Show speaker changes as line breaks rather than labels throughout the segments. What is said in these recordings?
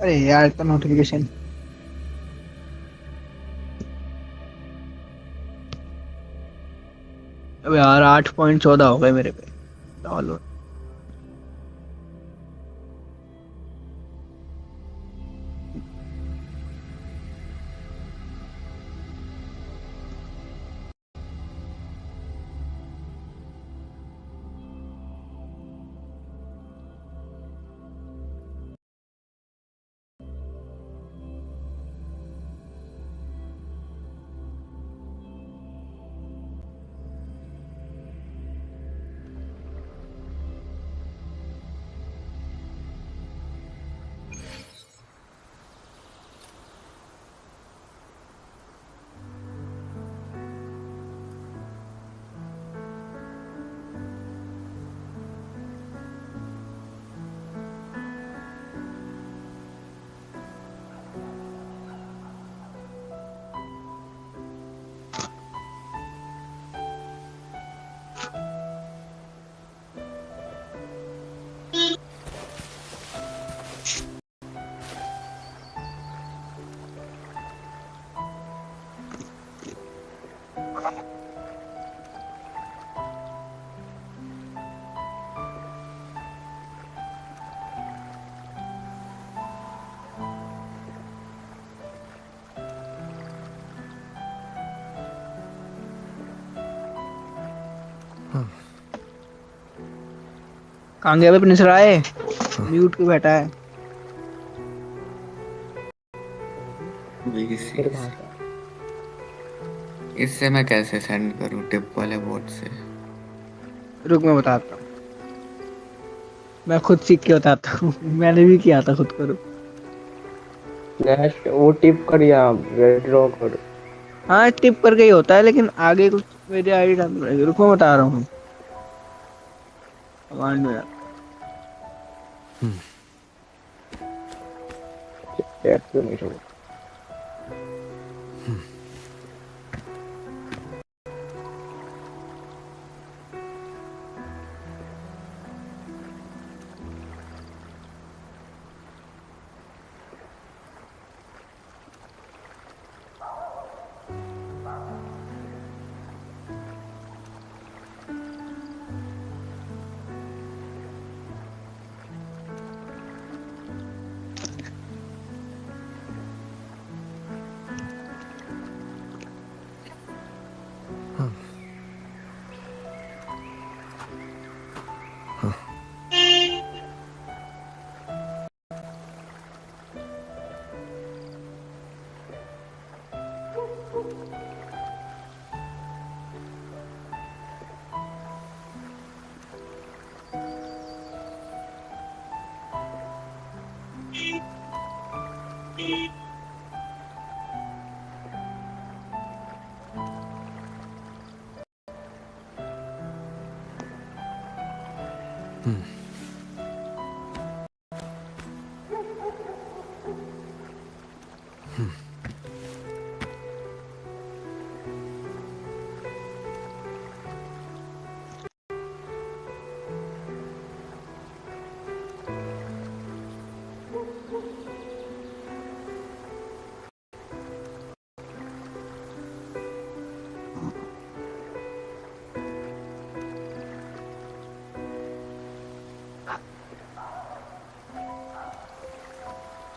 अरे यार इतना नोटिफिकेशन। अब यार 8.14 हो गए मेरे पे डाउनलोड। कहाँ गया प्रिंस राय? म्यूट पे बैठा है।
इससे मैं कैसे सेंड करूं टिप वाले बोर्ड से?
रुक मैं बताता हूँ, मैं खुद सीख के बताता हूँ। मैंने भी किया था खुद को। रुक।
फ्लैश वो टिप कर या ड्रॉ कर।
हाँ टिप करके ही होता है, लेकिन आगे कुछ मेरी आईडी डाल पड़ेगी। रुको मैं बता रहा हूँ कमांड में।
चैट क्यों नहीं छोड़?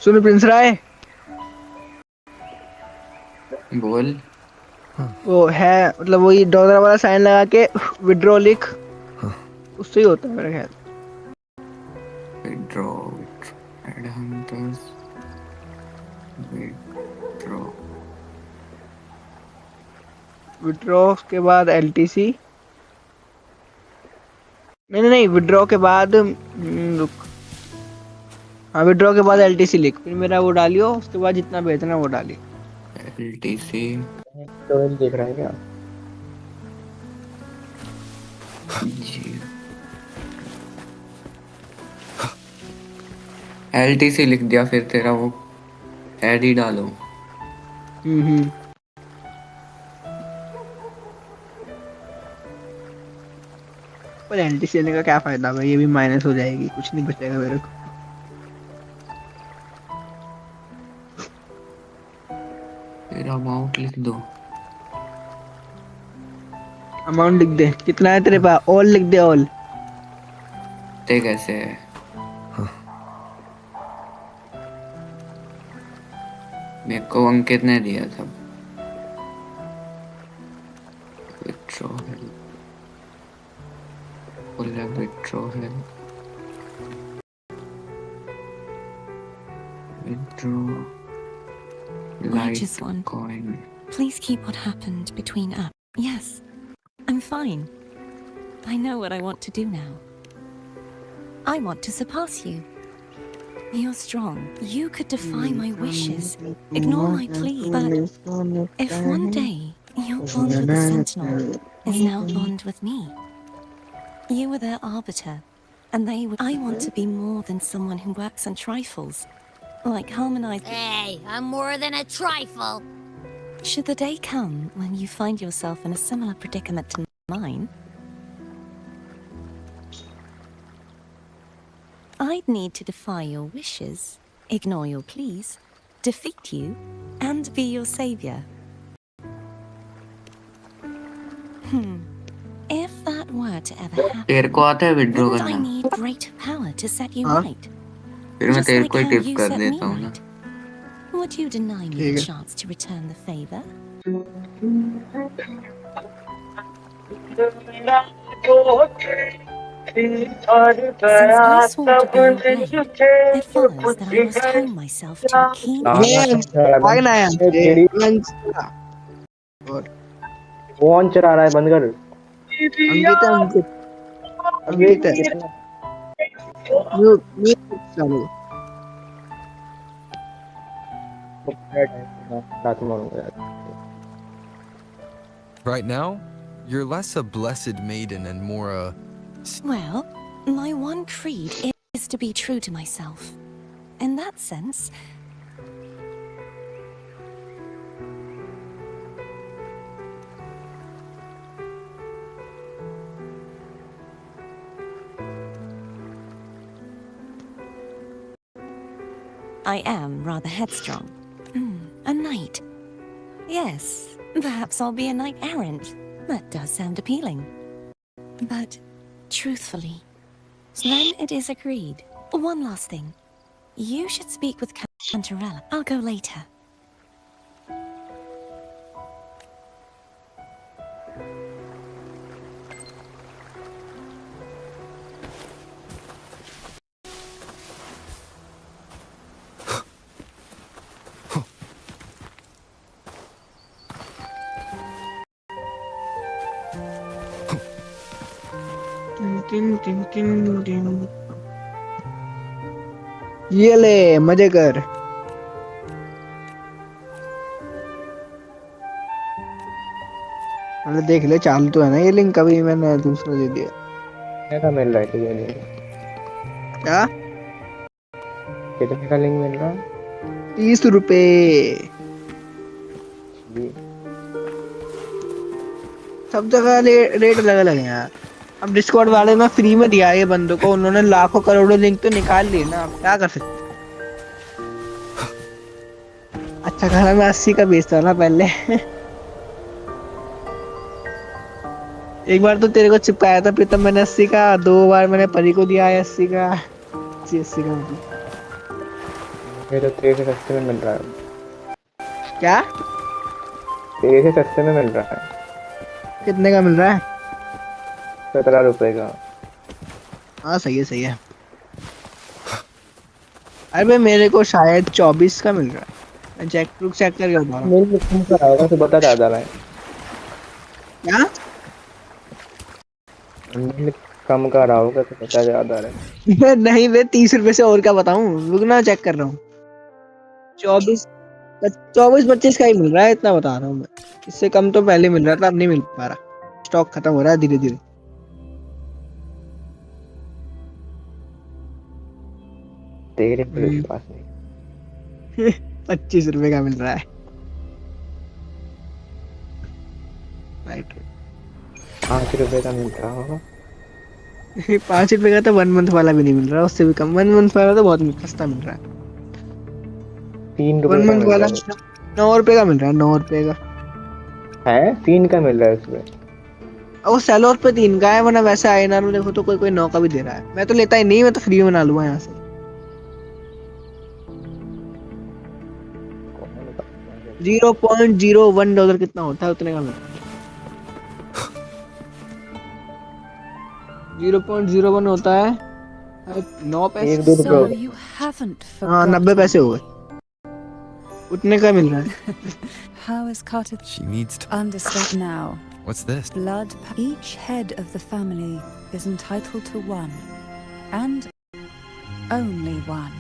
सुनो प्रिंस राय,
बोल।
वो है मतलब वही डॉलर वाला साइन लगा के विड्रॉ लिख, उससे ही होता है मेरे ख्याल।
Withdrawed hunters withdraw.
Withdraw के बाद एलटीसी। नहीं नहीं नहीं, विड्रॉ के बाद रुक। हाँ विड्रॉ के बाद एलटीसी लिख, फिर मेरा वो डालियो, उसके बाद जितना भेजना वो डालियो।
एलटीसी
स्टोरेज देख रहा है क्या?
जी LTC लिख दिया, फिर तेरा वो ऐड ही डालो।
हम्म। पर एलटीसी लेने का क्या फायदा भाई, ये भी माइनस हो जाएगी, कुछ नहीं बचेगा मेरे को।
फिर अमाउंट लिख दो।
अमाउंट लिख दे, कितना है तेरे पास? ऑल लिख दे, ऑल।
ते कैसे है? मेरे को अंकित ने दिया था। Withdrawal, withdrawal, withdraw
Righteous
light
one,
coin.
please keep what happened between us. Yes, I'm fine. I know what I want to do now. I want to surpass you. You're strong. You could defy my wishes, ignore my plea, but if one day your bond with the Sentinel is now a bond with me, you were their arbiter, and they would. I want to be more than someone who works on trifles, like harmonized.
Hey, I'm more than a trifle.
Should the day come when you find yourself in a similar predicament to mine, I'd need to defy your wishes, ignore your pleas, defeat you, and be your savior. If that were to ever happen,
तेरे को आता है withdraw
wouldn't I
करना?
need greater power to set you
हाँ?
right?
फिर मैं
Just
तेरे
like
को ही
how
टिप
you
कर
set me
देता हूँ ना।
right. Would you deny me
ठीक
the
है।
chance to return the favor? Since I swore to be your blade, it follows that I must hone myself to a keen
गाना
edge.
कौन चला रहा है?
भागना है
ये
हमसे,
तेरी
अंकिता। और
कौन चला रहा है? बंद कर।
अंकित है, अंकित।
ये
अंकित है। म्यूट म्यूट चालू।
रात मारूंगा यार।
Right now, you're less a blessed maiden and more a.
Well, my one creed is to be true to myself. In that sense, I am rather headstrong. A knight. Yes, perhaps I'll be a knight errant. That does sound appealing. But, truthfully, then it is agreed. One last thing. You should speak with Cantarella. I'll go later.
Tin tin tin tin. ये ले, मजे कर। अरे देख ले, चालू तो है ना ये लिंक, कभी मैंने दूसरा दे दिया।
कितने का मिल रहा है तुझे लिंक?
क्या?
कितने का लिंक मिल रहा है?
30 रुपए।
जी।
सब जगह रेट अलग अलग है यार। अब डिस्कॉर्ड वाले में फ्री में दिया है ये बंदों को, उन्होंने लाखों करोड़ों लिंक तो निकाल लिए ना, अब क्या कर सकते। अच्छा खाना मैं 80 का बेचता ना पहले। एक बार तो तेरे को चिपकाया था प्रीतम मैंने 80 का, 2 बार मैंने परी को दिया है 80 का। 80 का मतलब।
ये तो तेरे से सस्ते में मिल रहा है।
क्या?
तेरे से सस्ते में मिल रहा है।
कितने का मिल रहा है?
17 रुपए का।
हाँ सही है सही है। अरे भाई मेरे को शायद 24 का मिल रहा है। मैं चेक करके बता रहा हूँ।
मिल कम का होगा तो बता दादा भाई।
क्या?
मिल कम का रहा होगा तो बता ज्यादा रहा।
नहीं बे, 30 रुपए से और क्या बताऊं, रुकना चेक कर रहा हूँ। 24-25 का ही मिल रहा है, इतना बता रहा हूँ मैं। इससे कम तो पहले मिल रहा था, अब नहीं मिल पा रहा, स्टॉक खत्म हो रहा है धीरे धीरे।
तेरे पे विश्वास नहीं।
25 रुपए का मिल रहा है। राइट।
5 रुपए का मिल रहा होगा।
5 रुपए का तो 1 मंथ वाला भी नहीं मिल रहा, उससे भी कम। 1 मंथ वाला तो बहुत सस्ता मिल रहा है।
3 रुपए
वन
का
मंथ
मिल
वाला
रहा
9 रुपए का मिल रहा है, 9 रुपए का।
है 3 का मिल रहा है उसमें।
और वो सेलोर पे 3 का है, वरना वैसे आईएनआर में देखो तो कोई कोई 9 का भी दे रहा है। मैं तो लेता ही नहीं, मैं तो फ्री में बना लूंगा यहाँ से। 0.01 डॉलर कितना होता है, उतने का मिलता है। 0.01 होता है 9 पैसे।
1-2 रुपए
So
होगा।
you haven't
हाँ 90 पैसे हो
forgotten.
गए, उतने का मिल रहा है।
How is Carter?
She needs to.
Understand now.
What's this?
Blood. Each head of the family is entitled to one, and only one.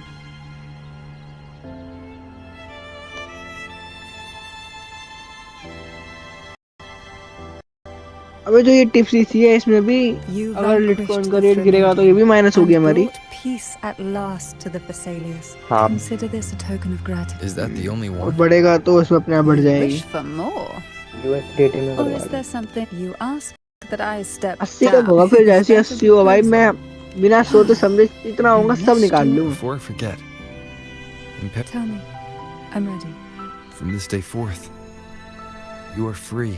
अबे जो ये टिप्स सी है इसमें भी,
You
अगर
vanquished
लिटकॉइन का
the
रेट गिरेगा तो ये भी माइनस हो
and
गई हमारी।
brought peace at last to the Thessalians.
हाँ।
Consider this a token of gratitude.
Is that the only
और
one?
बढ़ेगा तो उसमें अपने आप बढ़
You
जाएगी।
wish for more,
USDT में
or
करवा
is
दो।
there something you ask that I step
80 का
down?
होगा, फिर
Is
जैसे
that a
80 हो भाई, मैं
proposal?
बिना सोचे समझे इतना होगा सब निकाल लूँ।
Before I forget.
Tell me, I'm ready.
From this day forth, you are free.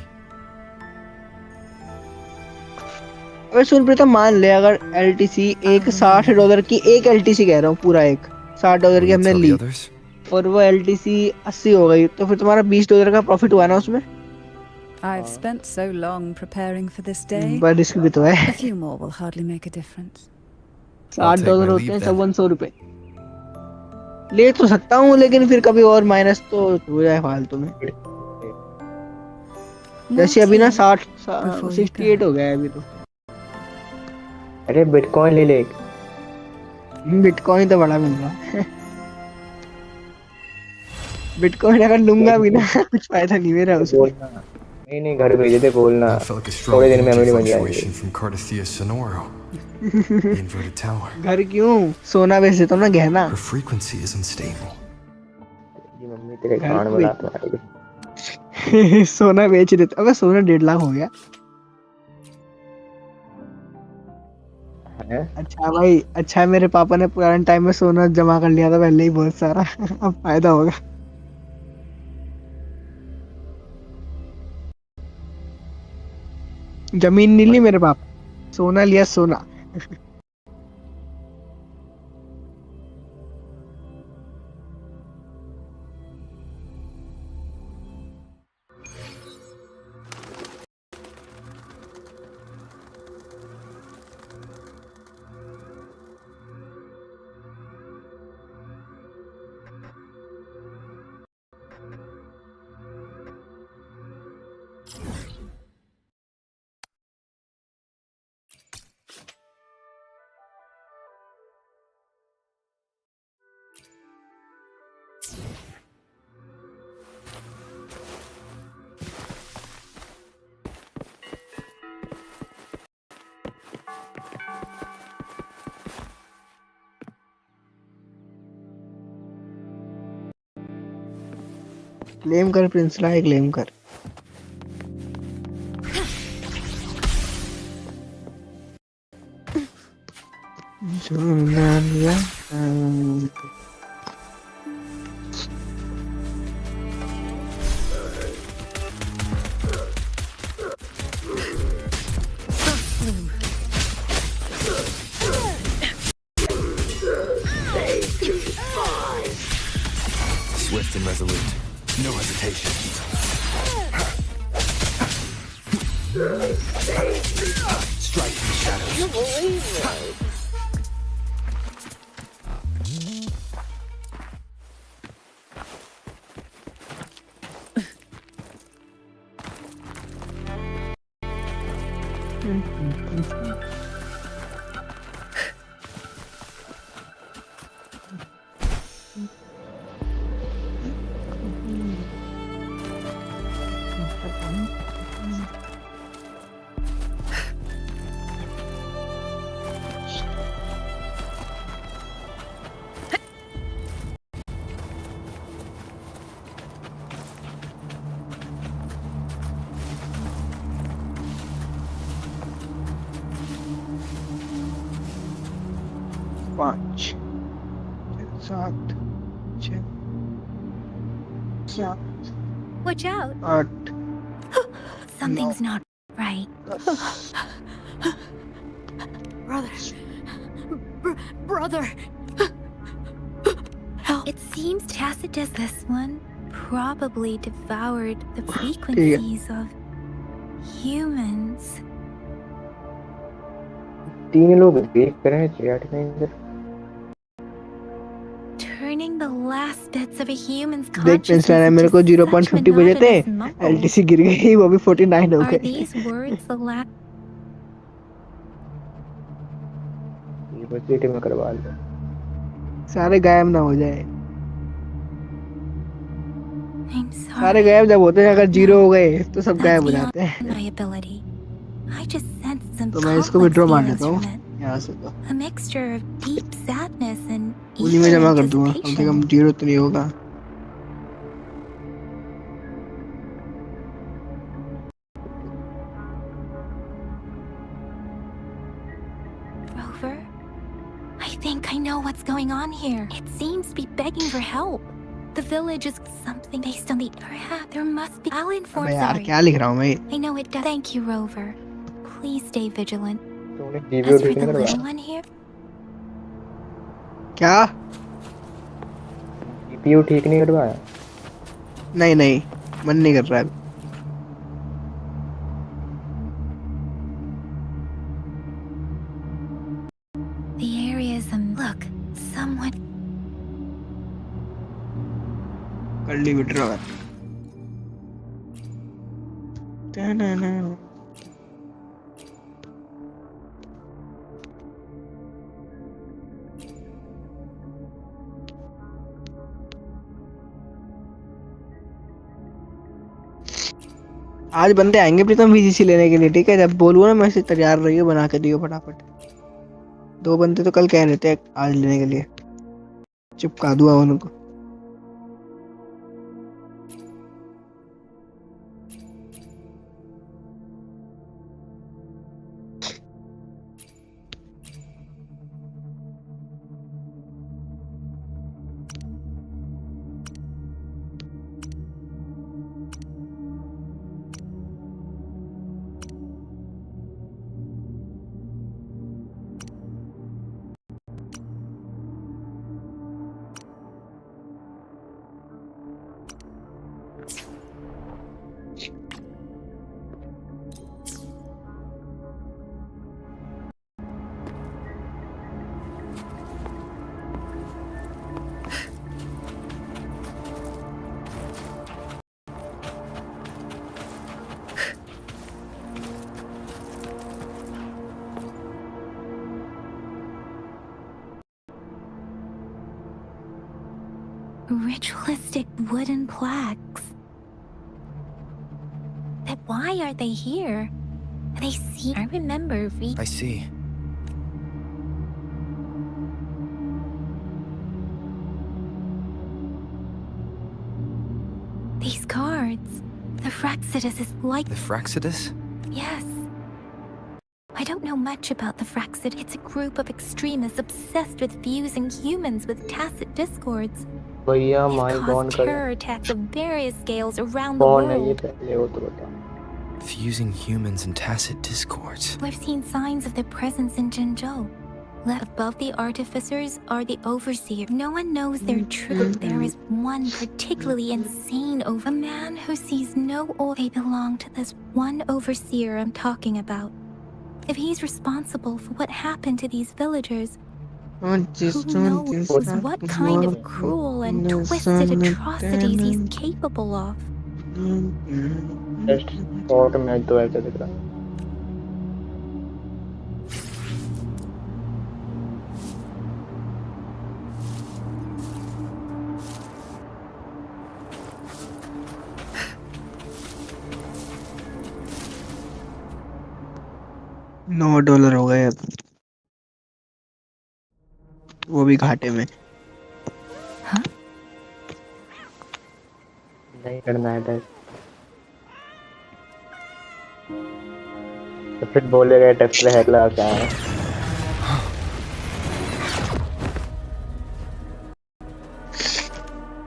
अबे सुन प्रीतम, मान ले अगर एलटीसी एक $60 की, एक एलटीसी कह रहा हूँ पूरा एक $60
Will
की
you
हमने
tell
ली,
the others?
और वो एलटीसी 80 हो गई, तो फिर तुम्हारा $20 का प्रॉफिट हुआ ना उसमें।
I've spent so long preparing for this day.
पर रिस्क भी तो
A
है।
few more will hardly make a difference.
I'll take
$60
my
होते
leave
हैं,
then.
100 रुपए। ले तो सकता हूँ, लेकिन फिर कभी और माइनस तो हो जाए फालतू में।
More
जैसे अभी ना
tea?
68 हो गया है अभी तो।
अरे बिटकॉइन ले ले।
बिटकॉइन तो बड़ा मिल रहा है। बिटकॉइन अगर लूंगा भी ना कुछ फायदा नहीं मेरा उसमें।
बोलना नहीं घर भेजे थे, बोलना
I felt like a strong
थोड़े दिन में
energy
मेमोरी बन जाएंगे।
fluctuation from Cardathia Sonoro, the inverted tower.
घर क्यों, सोना बेच देता हूँ ना, गहना।
Her frequency is unstable.
ये मम्मी तेरे
घर
कान
को
में लात मारेगी।
सोना बेच देता। अबे सोना 1.5 लाख हो गया।
है
अच्छा भाई, अच्छा मेरे पापा ने पुराने टाइम में सोना जमा कर लिया था पहले ही बहुत सारा। अब फायदा होगा। जमीन नहीं ली मेरे पापा, सोना लिया, सोना। क्लेम कर प्रिंस लाए, क्लेम कर।
Swift and resolute. No hesitation. Strike in the shadows.
5 7 6 7
Watch out.
8
Something's not right.
10
Brother. Brother. Help. It seems Tacitus, this one, probably devoured the frequencies of humans.
3 लोग देख रहे हैं chat में इधर।
Turning the last bits of a human's
देख pension है मेरे को 0.50 बजे थे एलटीसी गिर गई वो भी 49 हो
Are
गए
these words the last?
University में करवा लो।
सारे गायब ना हो जाए
I'm sorry.
सारे गायब जब होते हैं अगर 0 हो गए तो सब गायब हो
That's
जाते हैं
beyond my ability. I just sensed some
तो मैं इसको
complex
विड्रॉ मार
feelings
देता हूँ
from it.
यहाँ से तो
A mixture of deep sadness and
उन्हीं में
eager
जमा कर दूंगा कम से कम
anticipation.
0 तो नहीं होगा
Rover, I think I know what's going on here. It seems to be begging for help. The village is something based on the. Perhaps there must be. I'll inform.
अबे यार
Sorry.
क्या लिख रहा हूँ मैं
I know it does. Thank you, Rover. Please stay vigilant.
तूने GBO
As for
ठीक
the
नहीं
little
करवाया?
one here,
क्या
जीपीयू ठीक नहीं करवाया?
नहीं नहीं मन नहीं कर रहा है
the area is look. Someone.
कर ली विड्रॉ आज बंदे आएंगे प्रीतम वीजीसी लेने के लिए ठीक है जब बोलूँ ना मैसेज तैयार रहिए बना के दियो फटाफट 2 बंदे तो कल कह रहे थे आज लेने के लिए चिपका दूंगा उनको
Ritualistic wooden plaques. But why are they here? They see. I remember
I see.
these cards. The Fraxidus is like.
The Fraxidus?
Yes. I don't know much about the Fraxid. It's a group of extremists obsessed with fusing humans with tacit discords.
भैया
They've
माई कौन
caused
कर
terror attacks of various scales around the
कौन है ये
world.
पहले वो तो बता।
Fusing humans and tacit discords.
We've seen signs of their presence in Jinzhou. Left above the artificers are the overseer. No one knows their truth. There is one particularly insane a man who sees no or they belong to this one overseer I'm talking about. If he's responsible for what happened to these villagers, who knows what kind of cruel and twisted atrocities he's capable of.
Just short match तो ऐसे दिख रहा है।
$9 हो गए अब वो भी घाटे में
नहीं करना है टेस्ट तो फिर बोलेगा टेस्ट पे हैक लगा क्या है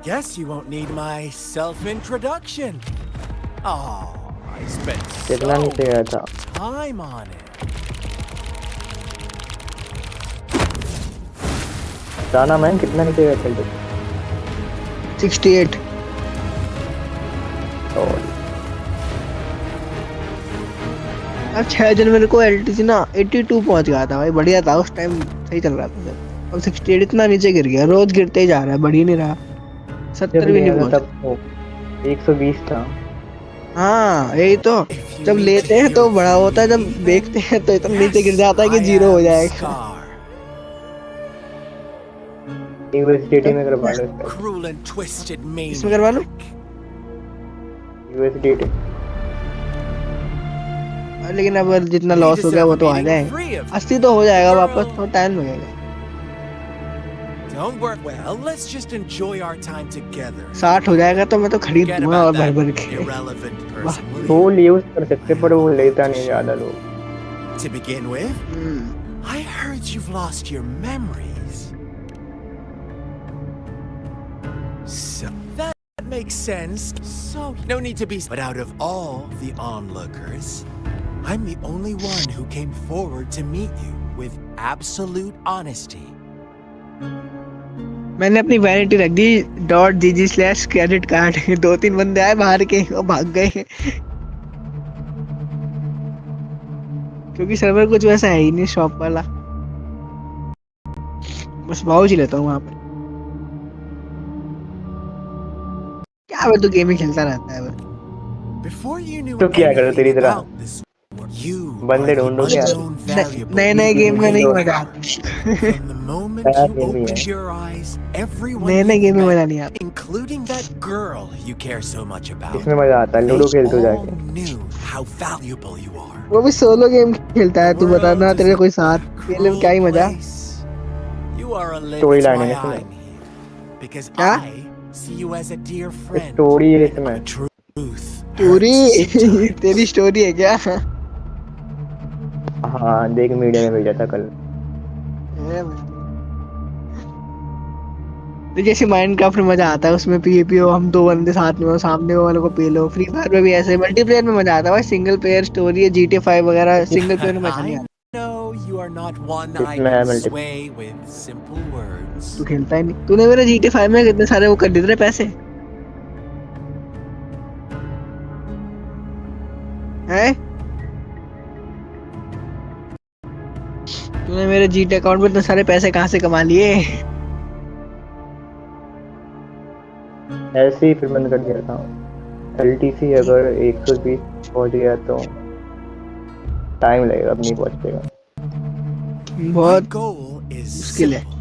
Guess you won't need my self-introduction. Oh, I spent
कितना
so
नीचे गया था?
time on it.
जाना मैन कितना नीचे गया था?
68। अब 6 जनवरी को एलटीसी ना 82 पहुंच गया था भाई, बढ़िया था उस टाइम, सही चल रहा था जब। अब 68 इतना नीचे गिर गया, रोज गिरते ही जा रहा है, बढ़ ही नहीं रहा, 70 भी नहीं पहुंचा।
तब 120 था।
हाँ यही तो, जब लेते हैं तो बड़ा होता है, जब बेचते हैं तो इतना नीचे गिर जाता है कि 0 हो जाएगा।
यूएसडीटी में करवा लो,
Cruel and twisted
इसमें करवा लो।
maniac.
यूएसडीटी।
लेकिन अब जितना लॉस हो गया वो तो आ जाए, 80 तो हो जाएगा वापस, तो टाइम लगेगा।
Don't worry. Well, let's just enjoy our time together.
60 हो जाएगा तो मैं तो खरीद
Forget
दूंगा और
about
भर भर
that
के।
irrelevant person, will you?
Tool use कर सकते पर वो लेता नहीं ज्यादा लोग।
To begin with, I heard you've lost your memories. So that makes sense. So no need to be. But out of all the onlookers, I'm the only one who came forward to meet you with absolute honesty.
मैंने अपनी vanity रख दी .gg/credit card. 2-3 बंदे आए बाहर के और भाग गए, क्योंकि सर्वर कुछ वैसा है ही नहीं शॉप वाला, बस भाव ही लेता हूँ वहां पर। क्या वो तो गेम ही खेलता रहता है बस।
Before you knew
तो क्या करो तेरी
anything
तरह?
about this world, you
बंदे
are the
ढूंढो क्या?
unknown variable.
नए गेम में नहीं मजा आता।
From the moment
नया
you
गेम ही
opened
है।
your eyes, everyone
नए
you've
गेम में
met,
मजा नहीं आता।
including that girl you care so much about,
इसमें मजा आता है, लूडो खेल तो
all
जाके।
knew how valuable you are.
वो भी सोलो गेम खेलता है,
The
तू बता ना,
world
तेरे
is
कोई
a
साथ खेलने में क्या ही
cruel
मजा।
place. You are a lid.
Story
That's
line
why
है इसमें।
I'm here. Because
क्या?
I see you as a dear friend.
Story है
And
इसमें।
truth
पूरी
hurts sometimes.
तेरी स्टोरी है क्या?
हाँ देख मीडिया में भेजा था कल।
तो जैसे माइनक्राफ्ट में मजा आता है, उसमें पीवीपी हो, हम 2 बंदे साथ में हो, सामने वाले को पे लो। फ्री फायर में भी ऐसे मल्टीप्लेयर में मजा आता है भाई, सिंगल प्लेयर स्टोरी है, GTA 5 वगैरह सिंगल प्लेयर में मजा नहीं
I
आता।
know you are not one I
इसमें है
can
multi-
sway with simple words.
तू खेलता ही नहीं। तूने मेरे GTA 5 में कितने सारे वो कर दिए थे पैसे हैं? तूने मेरे जीटी अकाउंट में इतने सारे पैसे कहाँ से कमा लिए?
ऐसे ही फिर बंद कर दिया था। एलटीसी अगर 120 पहुंच गया तो टाइम लगेगा, अब नहीं पहुंच पाएगा।
My
बहुत
goal is
मुश्किल है।
simple.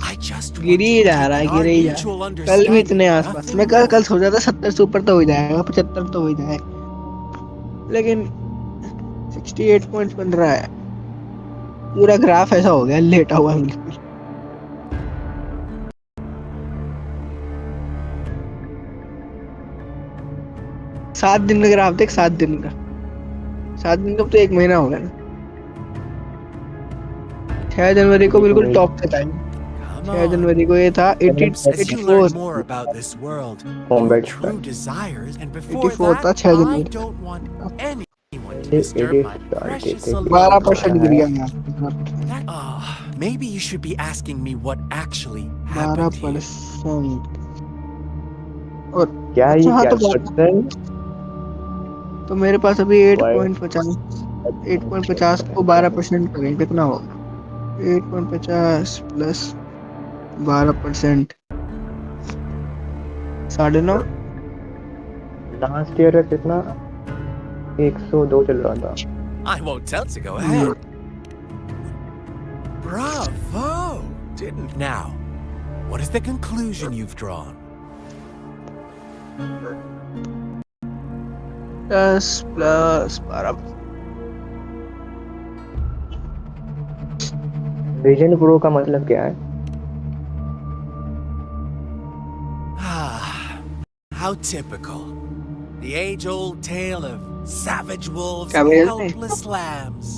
I just
गिर ही जा रहा है, गिर ही जा रहा है। कल भी इतने आसपास, मैं कल सोचा था 70 से ऊपर तो हो जाएगा, 75 तो हो जाएगा, लेकिन 68 पॉइंट बन रहा है। पूरा ग्राफ ऐसा हो गया, लेटा हुआ है बिल्कुल। सात दिन का ग्राफ देख, 7 दिन का, 7 दिन का तो 1 महीना हो गया ना। 6 जनवरी को बिल्कुल टॉप पे था। 6 जनवरी को ये था 84
more about this world,
Combat
your true desires, and before
84 था
that,
6
I
January.
don't want anyone to
It
disturb
is
my
started.
precious
12% गिर गया यार,
maybe you should be asking me what actually happened here.
12%। और
क्या ही
अच्छा, हाँ,
क्या
तो
परसेंट?
तो मेरे पास अभी 8.50 को 12% करें कितना होगा? 8.50 प्लस 12%, 9.5।
लास्ट ईयर कितना 102 चल रहा था।
I won't tell to go ahead. Bravo! Didn't now. What is the conclusion you've drawn?
10 plus 12।
Vision pro का मतलब क्या है?
How typical. The age-old tale of savage wolves
क्या
and
बोलते हैं?
helpless lambs.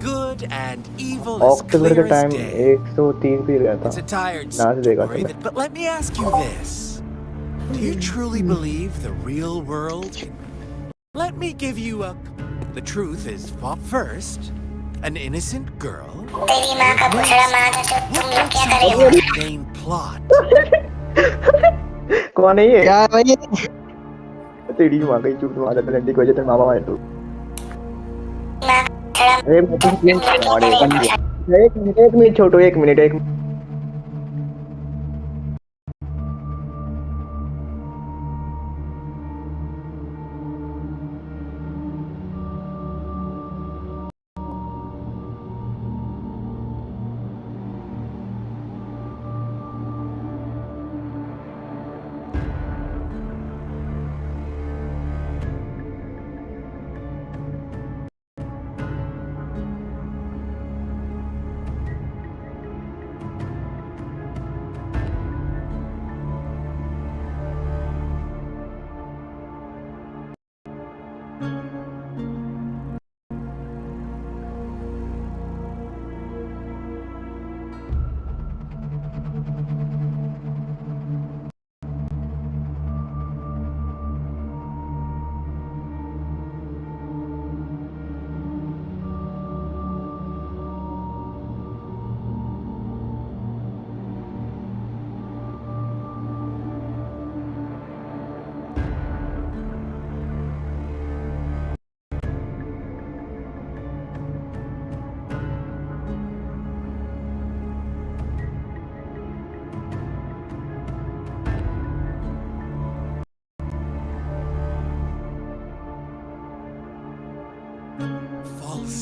good and evil as
अक्टूबर के
clear as
time
day.
103 पे गया था.
It's a tired
नाच देगा
story,
तुम्हें.
but let me ask you this. Do you truly believe the real world can... Let me give you a... The truth is, first, an innocent girl... main plot.
कौन है ये?
क्या है भाई?
तेरी माँ का चूक मारा था लंडी को जैसे मामा है तू. अरे मैं तो गेम एक मिनट छोटो एक मिनट.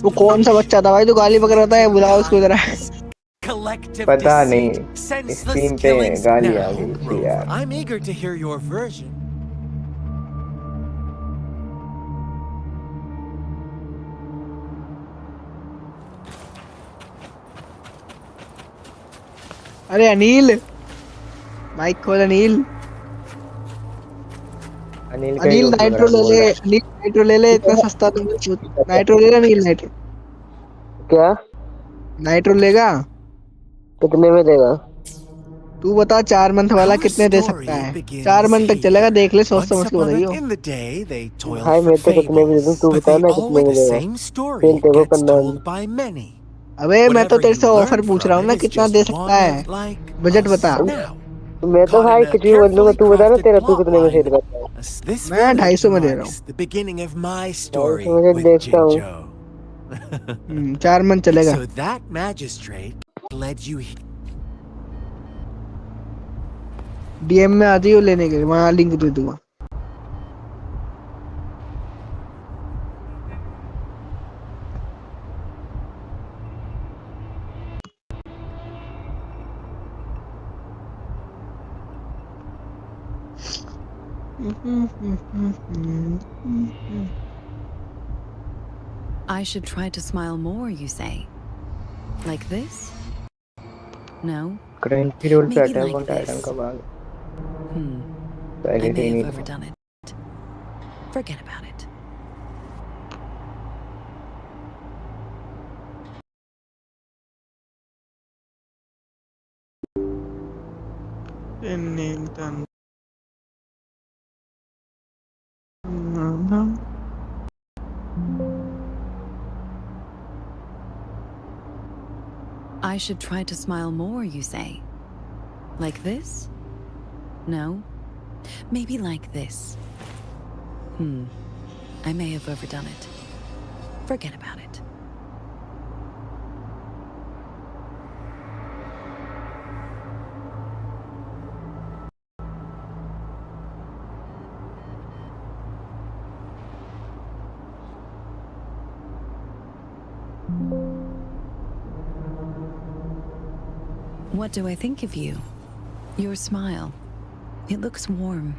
वो कौन सा बच्चा था भाई, तो गाली पकड़ रहा था या बुलाओ उसको जरा.
पता नहीं स्क्रीन पे गाली आ गई थी यार.
I'm eager to hear your version.
अरे अनिल, माइक खोल अनिल. अनिल नाइट्रो ले ले, अनिल नाइट्रो ले ले, इतना सस्ता तुम. नाइट्रो ले ले अनिल, नाइट्रो.
क्या?
नाइट्रो लेगा?
कितने में देगा?
तू बता 4 मंथ वाला कितने दे सकता है? 4 मंथ तक चलेगा, देख ले, सोच समझ के बताइयो.
भाई मैं तो कितने में दूं, तू बता ना कितने में देगा. फिर तेरे को करना है.
अबे मैं तो तेरे से ऑफर पूछ रहा हूँ ना, कितना दे सकता है, बजट बता.
मैं तो भाई कुछ भी बोल दूंगा, तू बता ना तेरा, तू कितने में सेल करता है.
मैं 250 में दे रहा हूँ.
250
मुझे देखता हूँ.
4 मंथ चलेगा.
So that magistrate led you
DM में आती हो लेने के लिए, वहाँ लिंक दे दूंगा.
I should try to smile more, you say? Like this? No?
Currency roll पे
Maybe
attack
like
on Titan
this.
का भाग.
I
पहले
may
से
have
नहीं.
overdone it. Forget about it. I should try to smile more, you say? Like this? No? Maybe like this. I may have overdone it. Forget about it. What do I think of you? Your smile. It looks warm.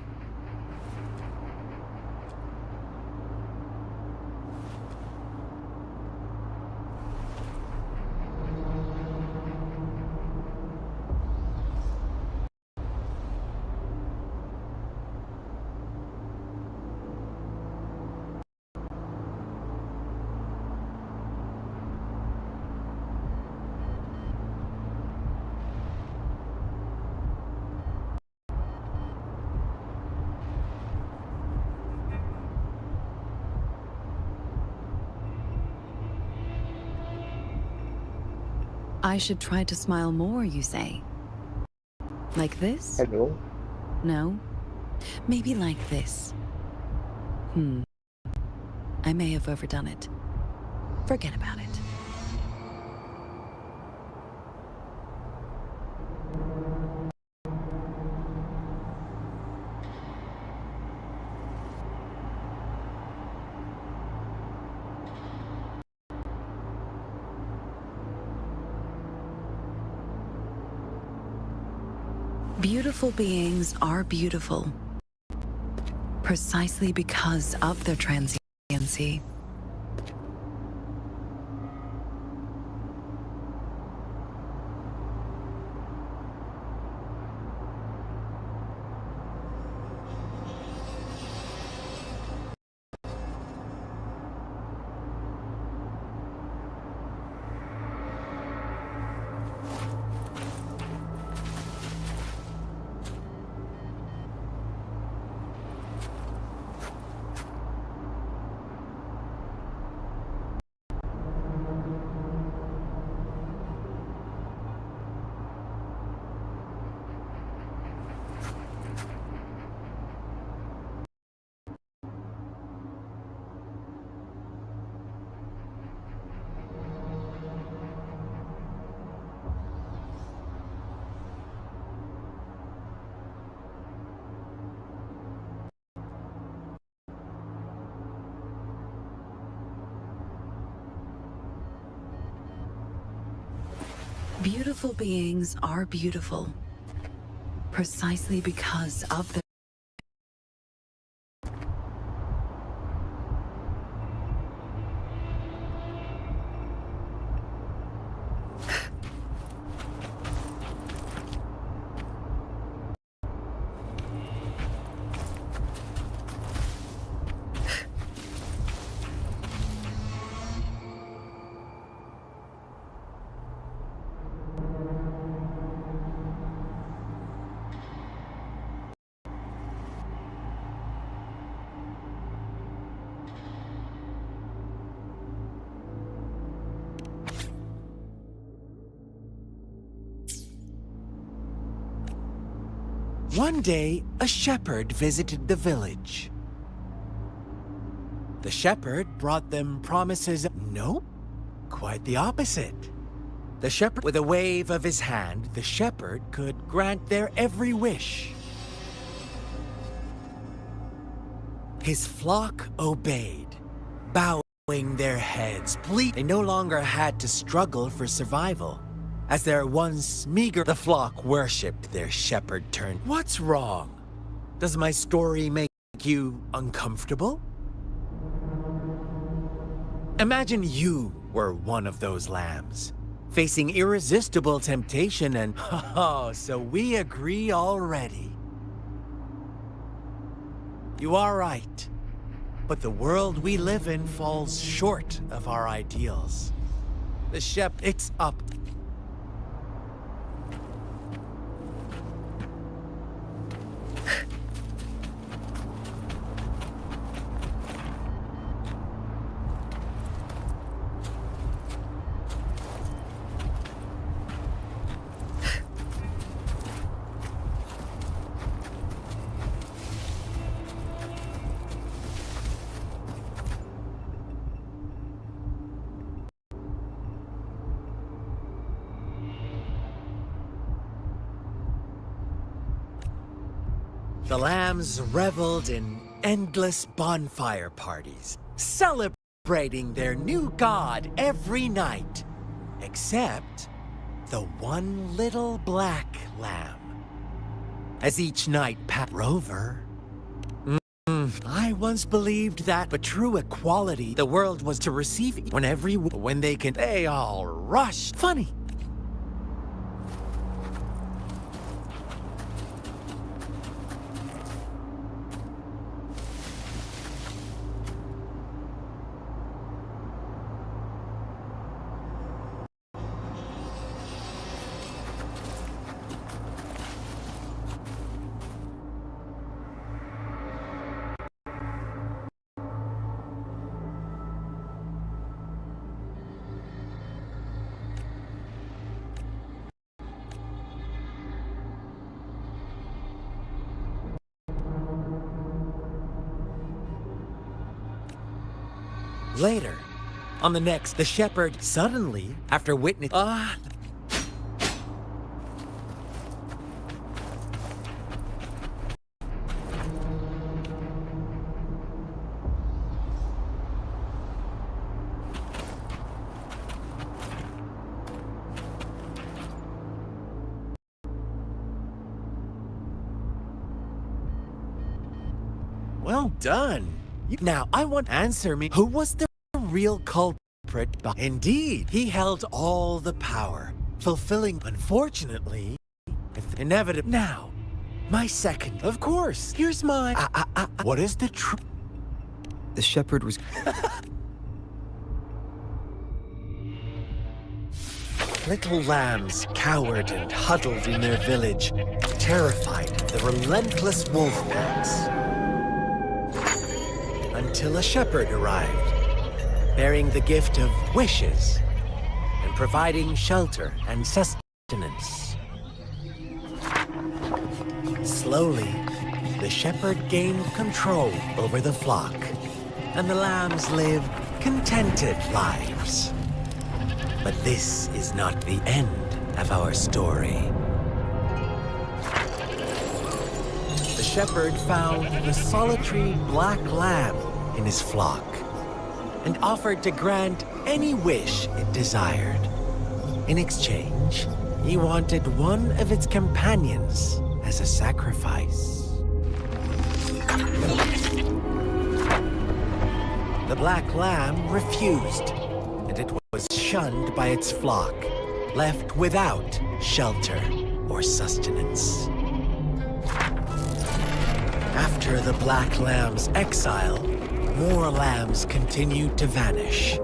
I should try to smile more, you say? Like this?
Hello.
No? Maybe like this. I may have overdone it. Forget about it. Beautiful beings are beautiful precisely because of their transiency. Beautiful beings are beautiful precisely because of their
One day, a shepherd visited the village. The shepherd brought them promises. Nope, quite the opposite. The shepherd, with a wave of his hand, the shepherd could grant their every wish. His flock obeyed, bowing their heads, They no longer had to struggle for survival. As their once meager, the flock worshipped their shepherd turned. What's wrong? Does my story make you uncomfortable? Imagine you were one of those lambs, facing irresistible temptation and, oh, so we agree already. You are right, but the world we live in falls short of our ideals. The it's up. The lambs reveled in endless bonfire parties, celebrating their new god every night, except the one little black lamb. As each night passed, Rover. I once believed that, but true equality, the world was to receive when they all rushed. Funny. Later, on the next, the shepherd suddenly, after witnessing... Well done. Now, I want answer me. Who was the real culprit? Indeed, he held all the power, fulfilling, unfortunately, inevitable. Now, my second. Of course. Here's my... What is the truth?
The shepherd was...
Little lambs cowered and huddled in their village, terrified of the relentless wolf packs. Until a shepherd arrived, bearing the gift of wishes and providing shelter and sustenance. Slowly, the shepherd gained control over the flock, and the lambs lived contented lives. But this is not the end of our story. The shepherd found the solitary black lamb in his flock and offered to grant any wish it desired. In exchange, he wanted one of its companions as a sacrifice. The black lamb refused, and it was shunned by its flock, left without shelter or sustenance. After the black lamb's exile, more lambs continued to vanish.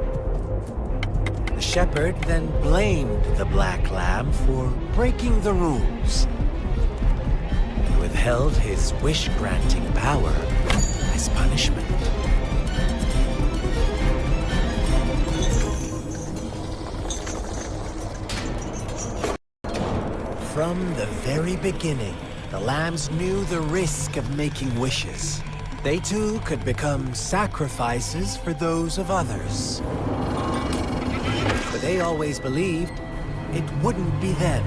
The shepherd then blamed the black lamb for breaking the rules and withheld his wish-granting power as punishment. From the very beginning, the lambs knew the risk of making wishes. They too could become sacrifices for those of others. But they always believed it wouldn't be them.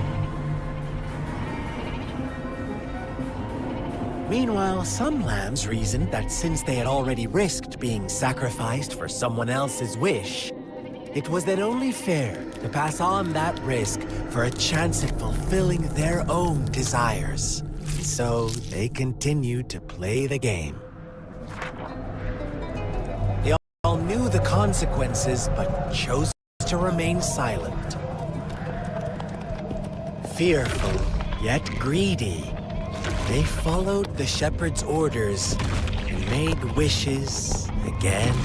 Meanwhile, some lambs reasoned that since they had already risked being sacrificed for someone else's wish, it was then only fair to pass on that risk for a chance at fulfilling their own desires. So they continued to play the game. They all knew the consequences, but chose to remain silent. Fearful, yet greedy, they followed the shepherd's orders and made wishes again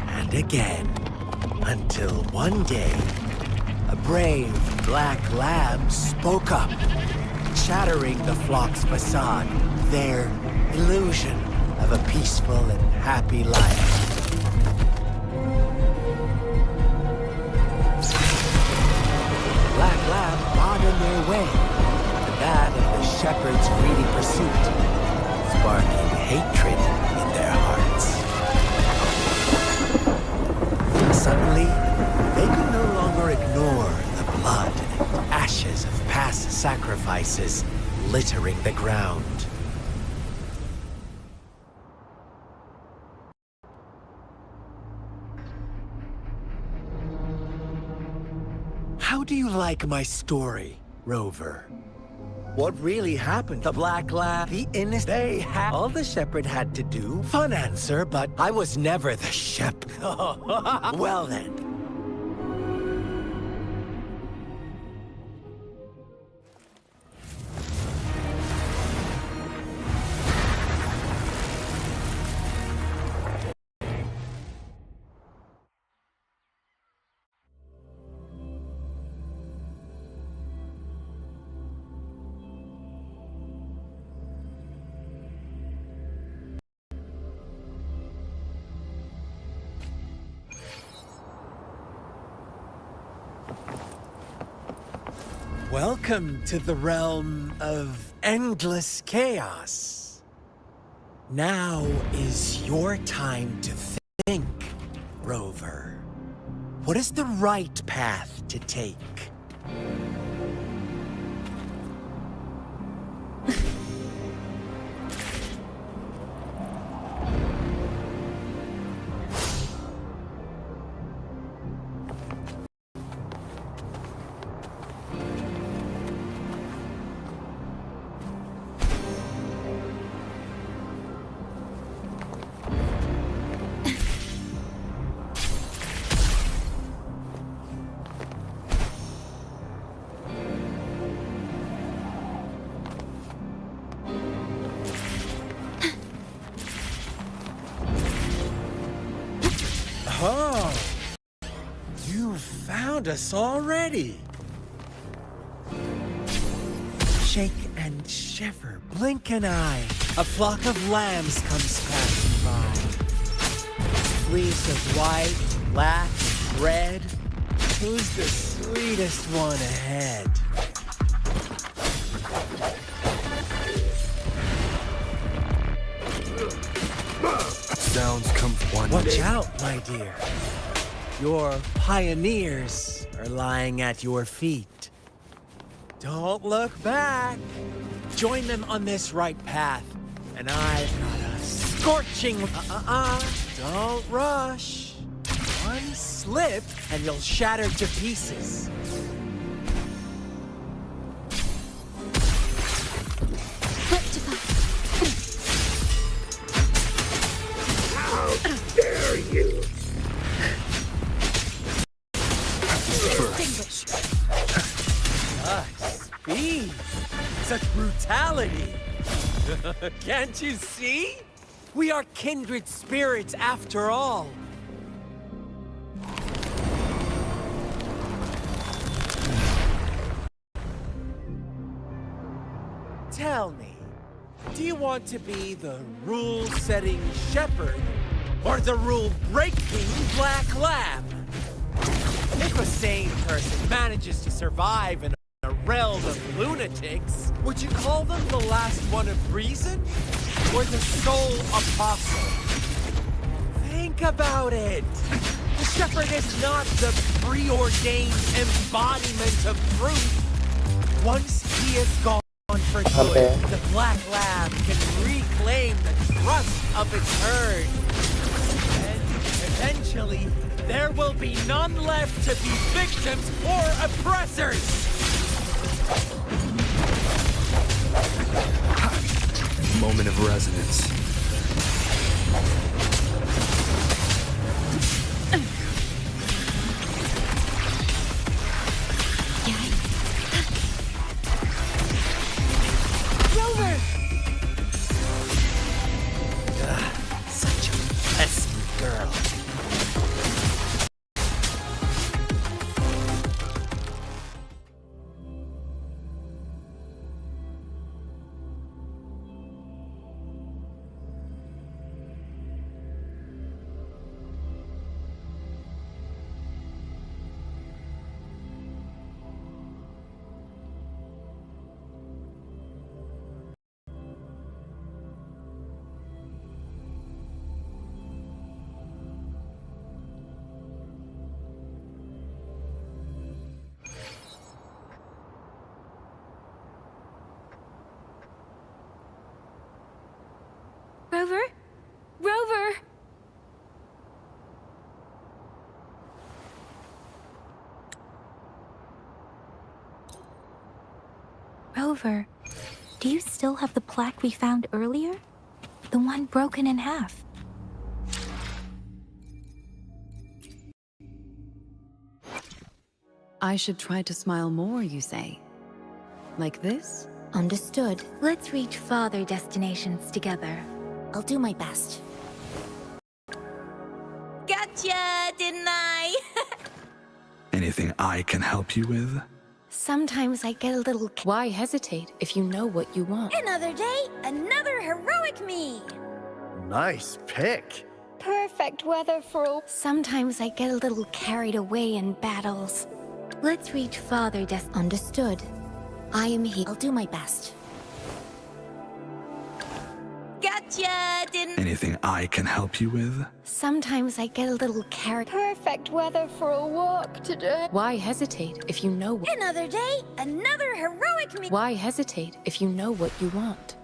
and again, until one day, a brave black lamb spoke up, shattering the flock's facade, their illusion of a peaceful and happy life. Black lamb got in their way, and that of the shepherd's greedy pursuit, sparking hatred in their hearts. Suddenly, they could no longer ignore the blood and ashes of past sacrifices littering the ground. How do you like my story, Rover? What really happened? The black lamb, the innocent, they had all the shepherd had to do. Fun answer, but I was never the shepherd. Well then. Welcome to the realm of endless chaos. Now is your time to think, Rover. What is the right path to take? Oh, you found us already. Shake and shiver, blink an eye. A flock of lambs comes passing by. Fleece of white, black, and red. Who's the sweetest one ahead?
Sounds come one
Watch
day.
out, my dear. Your pioneers are lying at your feet. Don't look back. Join them on this right path, and I've got a scorching... Don't rush. One slip, and you'll shatter to pieces. Speed! Such brutality! Can't you see? We are kindred spirits after all. Tell me, do you want to be the rule-setting shepherd or the rule-breaking black lamb? If a sane person manages to survive in a realm of lunatics, would you call them the last one of reason? Or the sole apostle? Think about it! The shepherd is not the preordained embodiment of truth. Once he is gone for good, the black lamb can reclaim the trust of its herd. And eventually, there will be none left to be victims or oppressors!
Moment of resonance.
Rover!
Such a pesky girl.
Rover? Rover! Rover, do you still have the plaque we found earlier? The one broken in half.
I should try to smile more, you say? Like this?
Understood. Let's reach farther destinations together. I'll do my best. Gotcha, didn't I?
Anything I can help you with?
Sometimes I get a little...
Why hesitate if you know what you want?
Another day, another heroic me!
Nice pick.
Perfect weather for a... Sometimes I get a little carried away in battles. Let's reach farther Understood. I am here. I'll do my best.
Gotcha! Gotcha! Didn't.
Anything I can help you with?
Sometimes I get a little carried.
Perfect weather for a walk today.
Why hesitate if you know what...
Another day, another heroic me.
Why hesitate if you know what you want?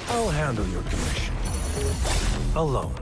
I'll handle your commission. Alone.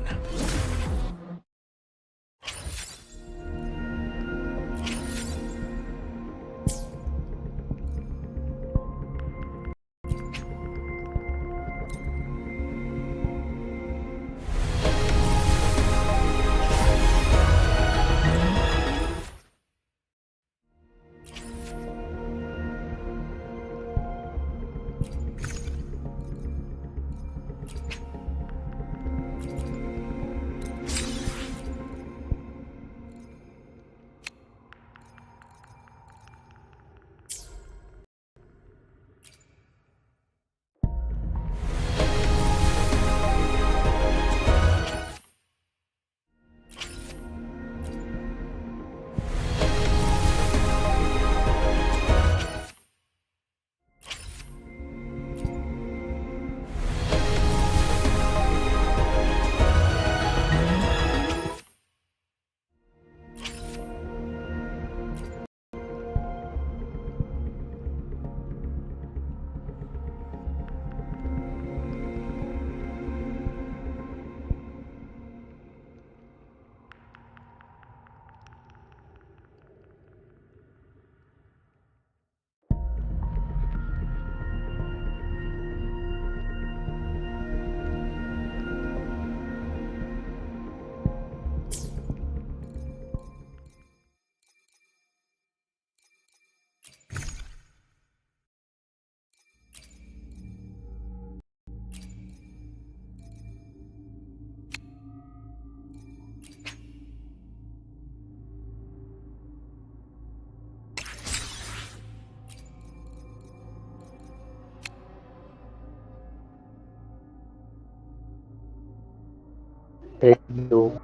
Take 2.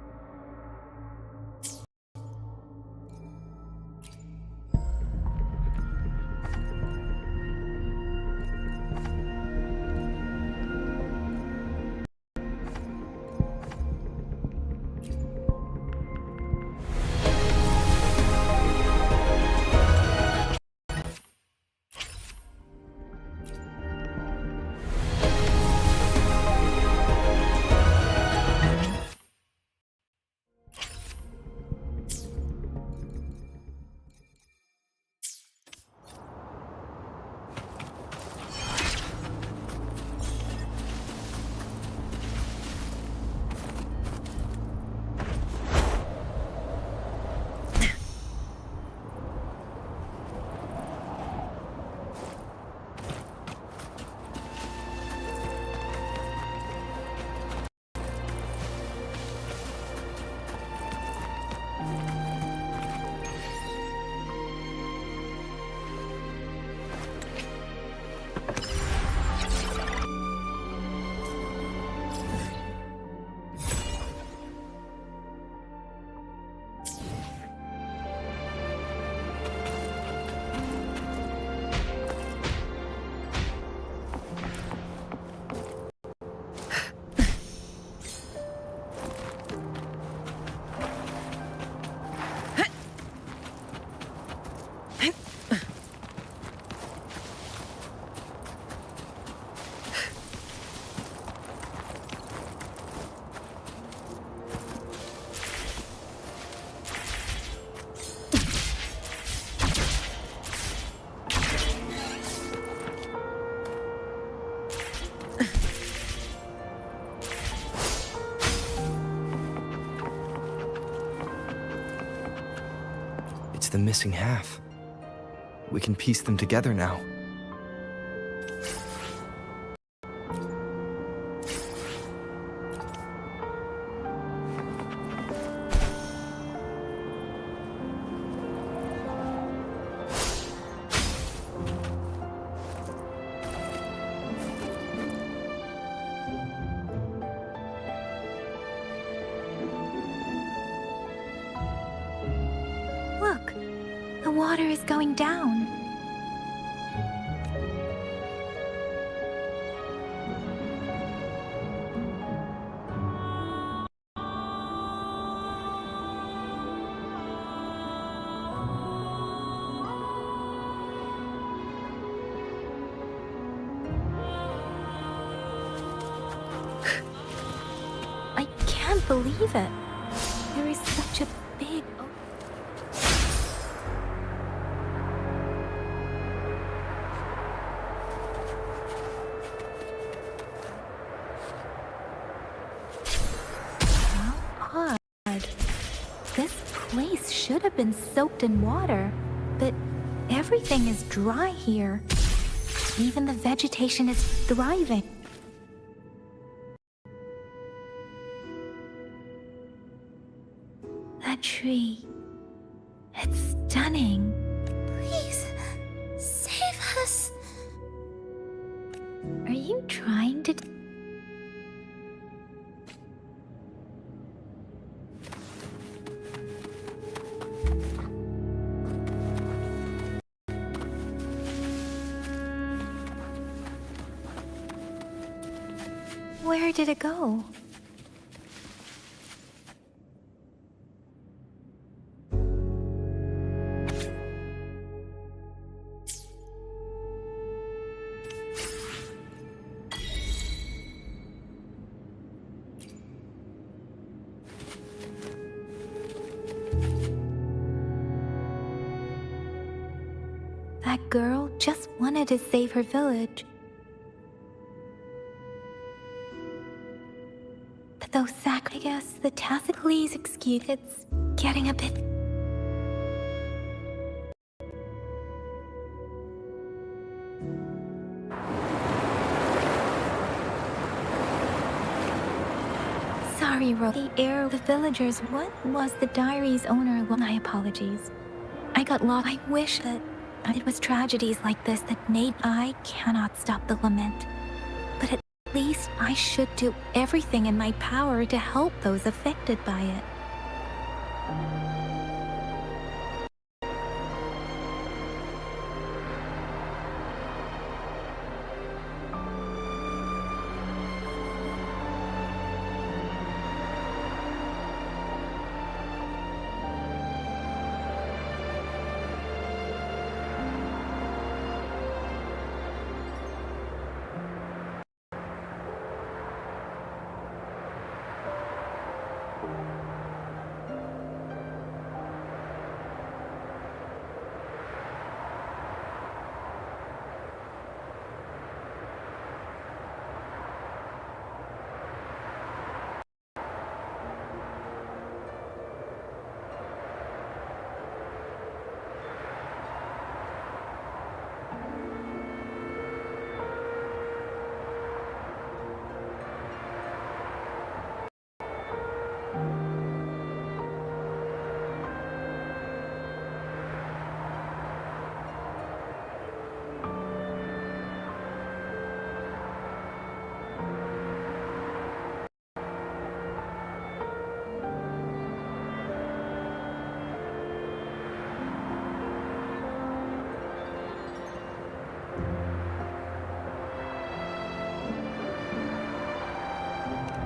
It's the missing half. We can piece them together now.
Look, the water is going down. I can't believe it. There is such a big... How odd. This place should have been soaked in water, but everything is dry here. Even the vegetation is thriving. That tree. It's stunning.
Please, save us.
Are you trying to... Where did it go? That girl just wanted to save her village. But those I guess the Tassicles excuse it's getting a bit... Sorry, the heir of the villagers. What was the diary's owner? My apologies. I got lost. I wish that it was tragedies like this that made... I cannot stop the lament. But it At least I should do everything in my power to help those affected by it.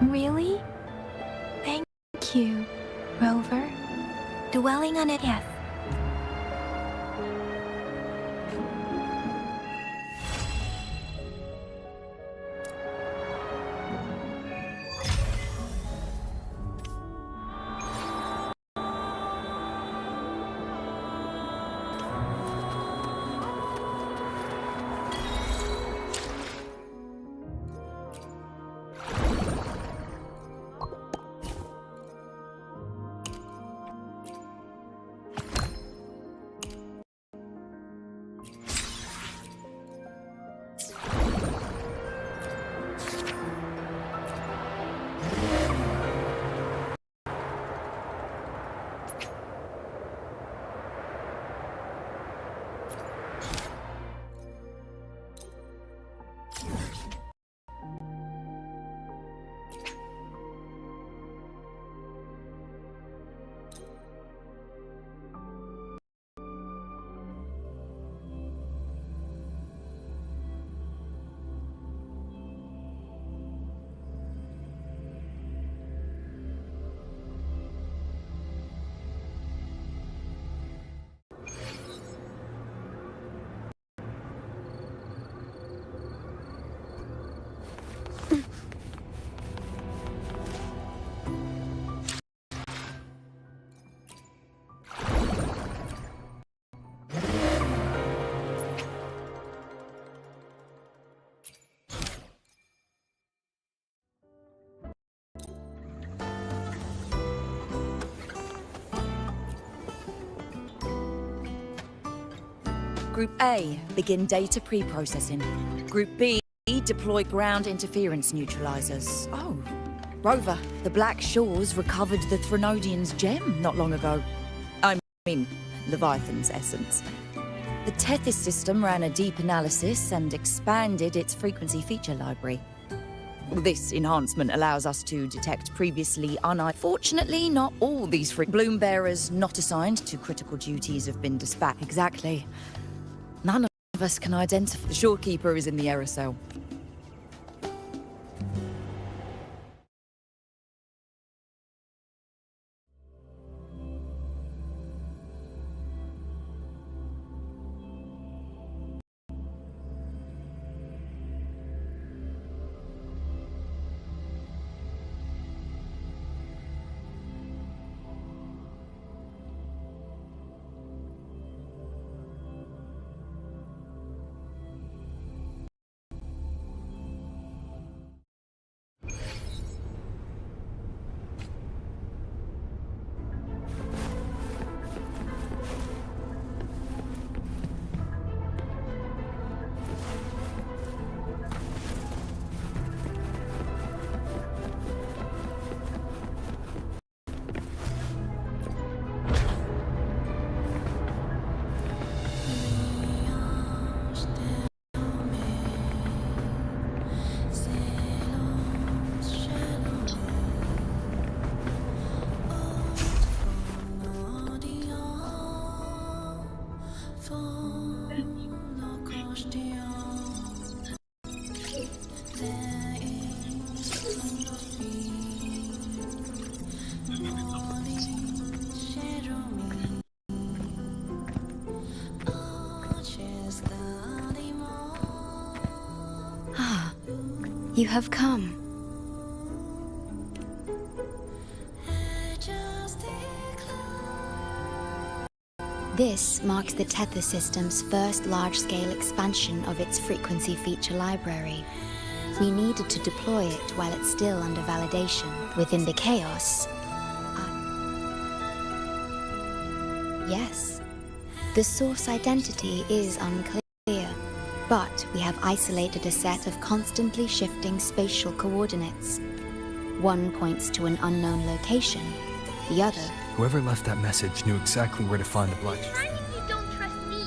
Really? Thank you, Rover. Dwelling on it, yes.
Group A, begin data pre-processing. Group B, deploy ground interference neutralizers. Oh, Rover, the Black Shores recovered the Threnodian's gem not long ago. I mean, Leviathan's essence. The Tethys system ran a deep analysis and expanded its frequency feature library. This enhancement allows us to detect previously Fortunately, not all these bloom bearers not assigned to critical duties have been dispatched. Exactly. None of us can identify. The shorekeeper is in the error cell.
You have come. This marks the Tether system's first large-scale expansion of its frequency feature library. We needed to deploy it while it's still under validation. Within the chaos, yes, the source identity is unclear, but we have isolated a set of constantly shifting spatial coordinates. One points to an unknown location, the other...
Whoever left that message knew exactly where to find the black.
You don't trust me,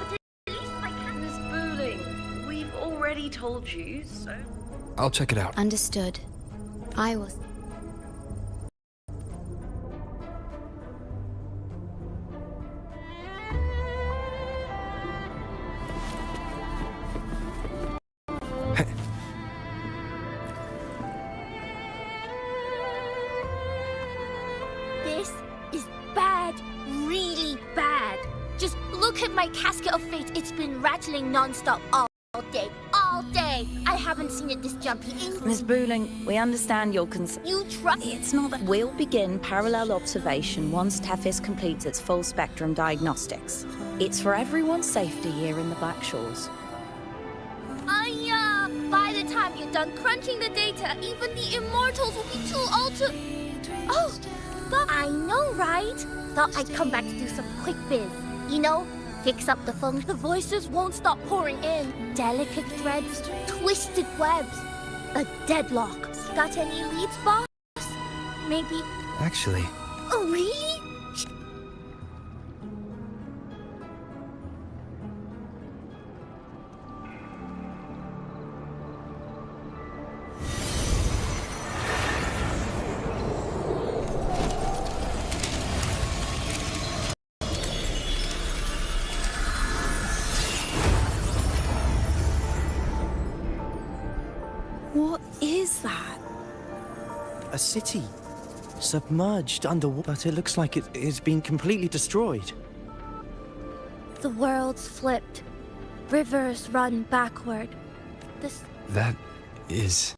but at least I can.
Miss Booling, we've already told you, so...
I'll check it out.
Understood. I will...
This is bad, really bad. Just look at my casket of fate. It's been rattling non-stop all day. All day. I haven't seen it this jumpy in...
Miss Booling, we understand your concern.
You trust...
It's not that... We'll begin parallel observation once Tethys completes its full spectrum diagnostics. It's for everyone's safety here in the Black Shores.
By the time you're done crunching the data, even the immortals will be too old to... Oh, but I know, right? Thought I'd come back to do some quick biz. You know, fix up the phone. The voices won't stop pouring in. Delicate threads, twisted webs, a deadlock. Got any leads, boss? Maybe...
Actually...
Oh, really?
What is that?
A city. Submerged underwater, but it looks like it's been completely destroyed.
The world's flipped. Rivers run backward. This...
That is...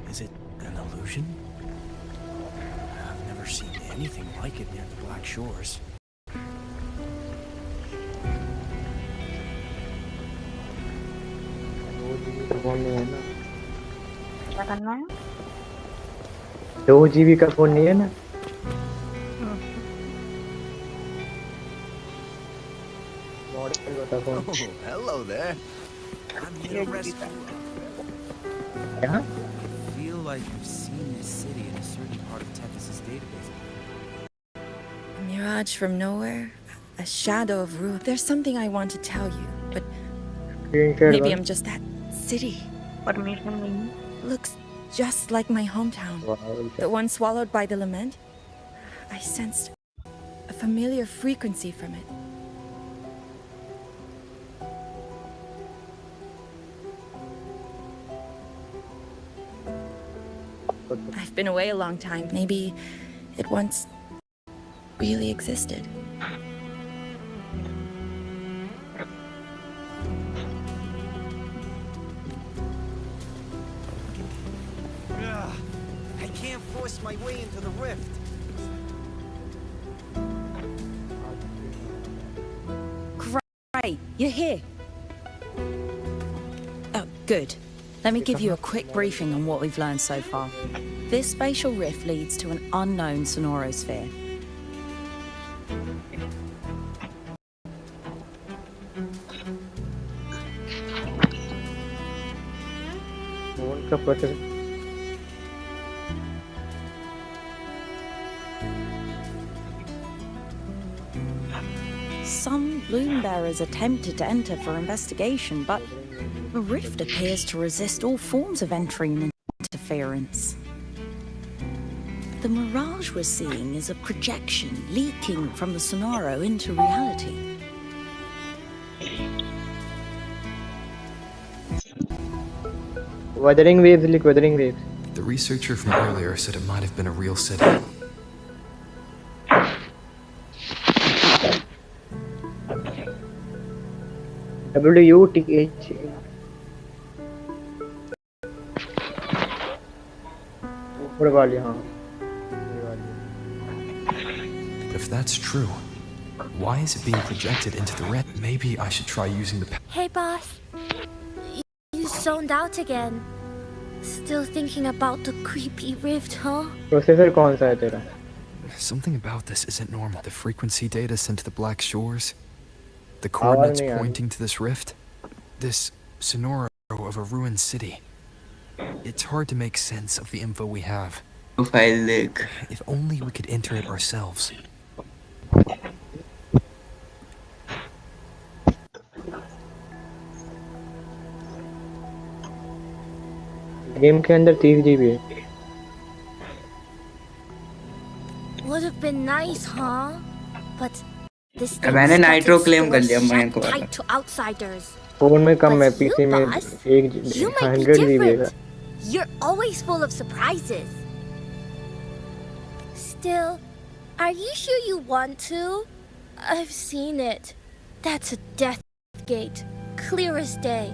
Is it an illusion? I've never seen anything like it near the Black Shores.
क्या करना है? 2 GB का phone नहीं है ना?
Oh, hello there. I'm here to rescue.
Yeah?
I feel like you've seen this city in a certain part of Tethys' database.
A mirage from nowhere, a shadow of ruin. There's something I want to tell you, but maybe I'm just that city. Looks just like my hometown, the one swallowed by the lament. I sensed a familiar frequency from it. I've been away a long time. Maybe it once really existed.
I can't force my way into the rift.
Great, you're here. Oh, good. Let me give you a quick briefing on what we've learned so far. This spatial rift leads to an unknown sonorosphere. Some bloom bearers attempted to enter for investigation, but The rift appears to resist all forms of entry and interference. The mirage we're seeing is a projection leaking from the Sonaro into reality.
Wuthering waves, like wuthering waves.
The researcher from earlier said it might have been a real city.
WTH. ऊपर वाली हाँ.
If that's true, why is it being projected into the red? Maybe I should try using the...
Hey, boss. You zoned out again. Still thinking about the creepy rift, huh?
Processor कौन सा है तेरा?
Something about this isn't normal. The frequency data sent to the Black Shores, the coordinates pointing to this rift, this sonoro of a ruined city. It's hard to make sense of the info we have. If only we could enter it ourselves.
Game के अंदर 30 GB है.
Would have been nice, huh? But this
मैंने nitro claim कर लिया मैं को.
tight to outsiders.
Phone में कम है, पीसी में 100 GB है.
You're always full of surprises. Still, are you sure you want to? I've seen it. That's a death gate, clear as day.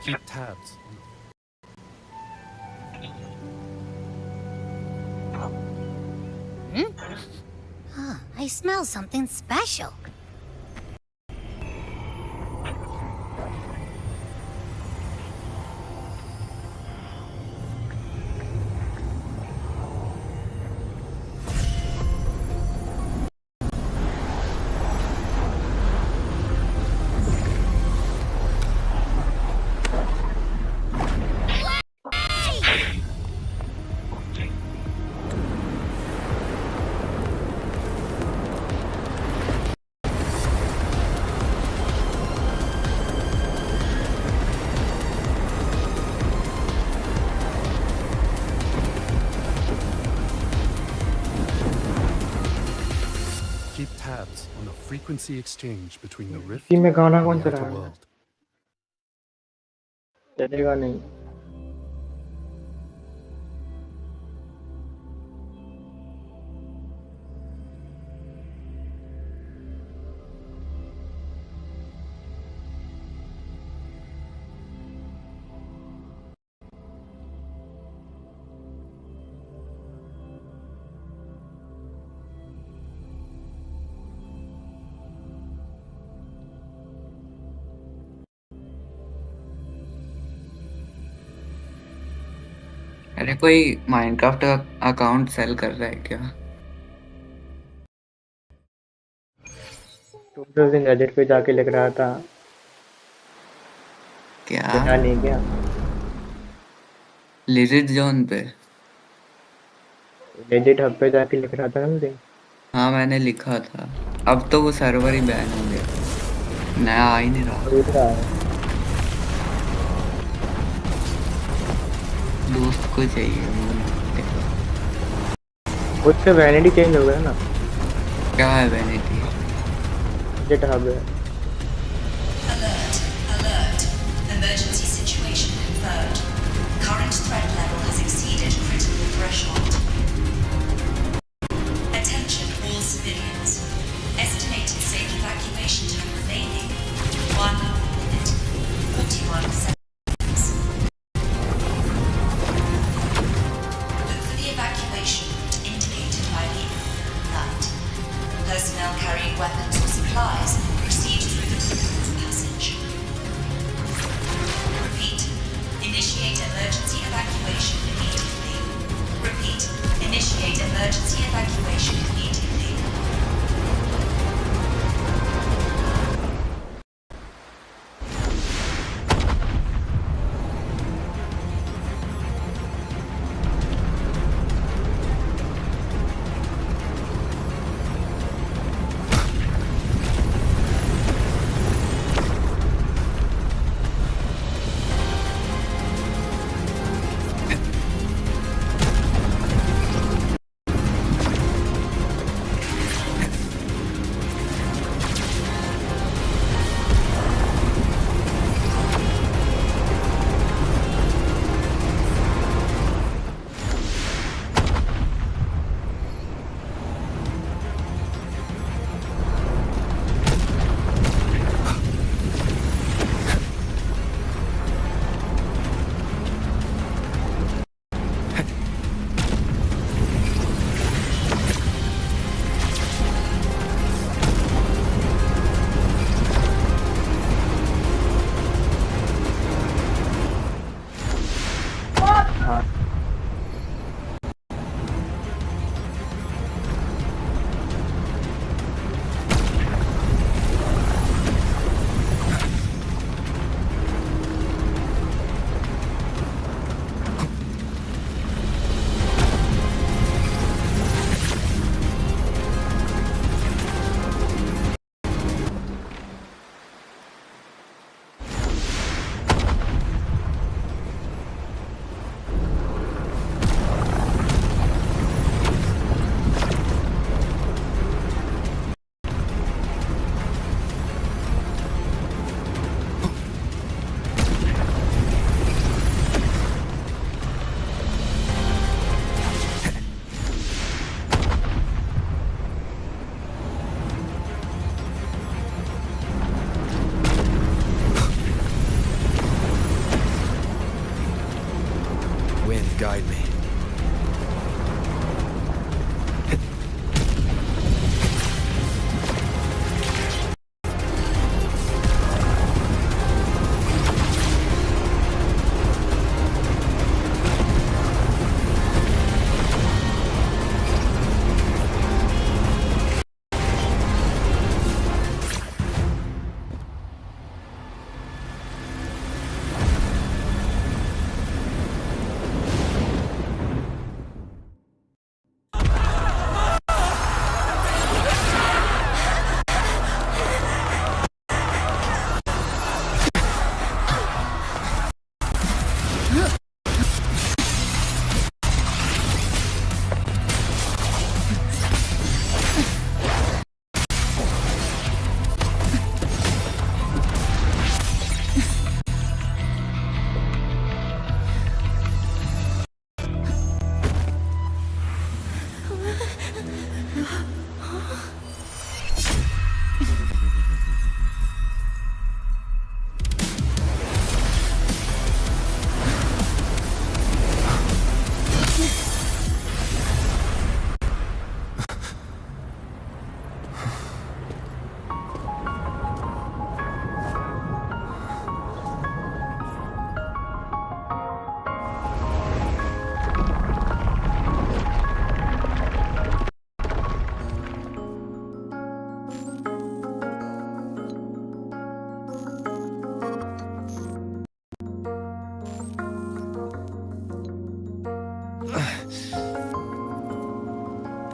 Keep tabs.
I smell something special.
Keep tabs on the frequency exchange between the rift
इसी में गाना
and
कौन
the
सा
outer
रहा है?
world.
चलेगा नहीं.
अरे कोई माइनक्राफ्ट का अकाउंट सेल कर रहा है क्या?
तो दिन एडिट पे जाके लिख रहा था.
क्या?
देखा नहीं क्या?
लिजिट जोन पे.
एडिट हब पे जाके लिख रहा था ना दिन.
हाँ मैंने लिखा था. अब तो वो सर्वर ही बैन हो गया. नया आ ही नहीं रहा. दोस्त को चाहिए.
उससे वैनिटी चेंज हो गया ना.
क्या है वैनिटी?
जेट हब है.
Alert, alert. Emergency situation confirmed. Current threat level has exceeded critical threshold. Attention all civilians. Estimated safe evacuation time remaining 1 minute, 41 seconds. Look for the evacuation route indicated by the light. Personnel carrying weapons or supplies proceed
हाँ
Wind, guide me.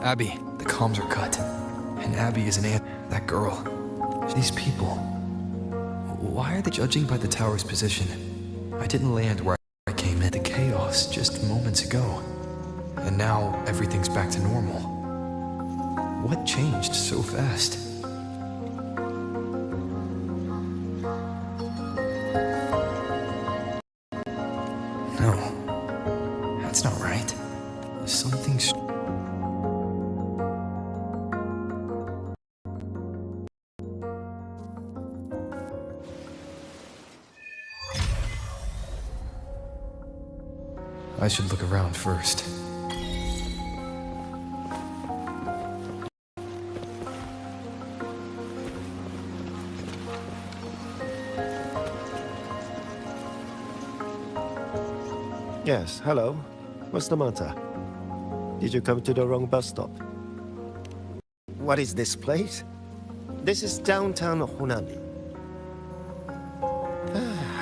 Abby, the comms are cut. And Abby is that girl. These people. Why are they judging by the tower's position? I didn't land where I came in. The chaos just moments ago. And now everything's back to normal. What changed so fast? No. That's not right. Something's... I should look around first.
Yes, hello. What's the matter? Did you come to the wrong bus stop? What is this place? This is downtown Honami.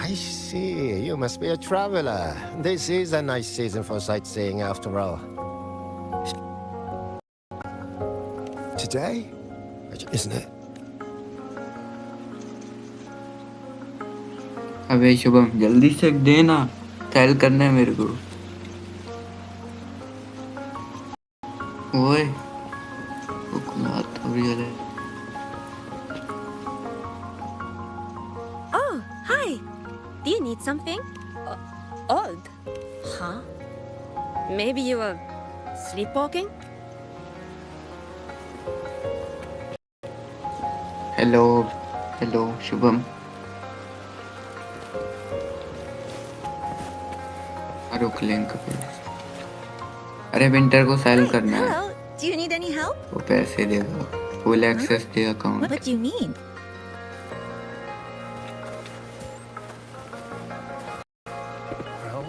I see. You must be a traveler. This is a nice season for sightseeing after all. Today? Isn't it?
अबे शुभम जल्दी से देना cell करना है मेरे को ओए
Oh, hi. Do you need something? Odd. Huh? Maybe you were sleepwalking?
Hello Shubham रुक लिंक पे अरे विंटर को सेल करना है
Hello. Do you need any help?
वो पैसे देगा फुल एक्सेस दे account
What do you mean?
Well,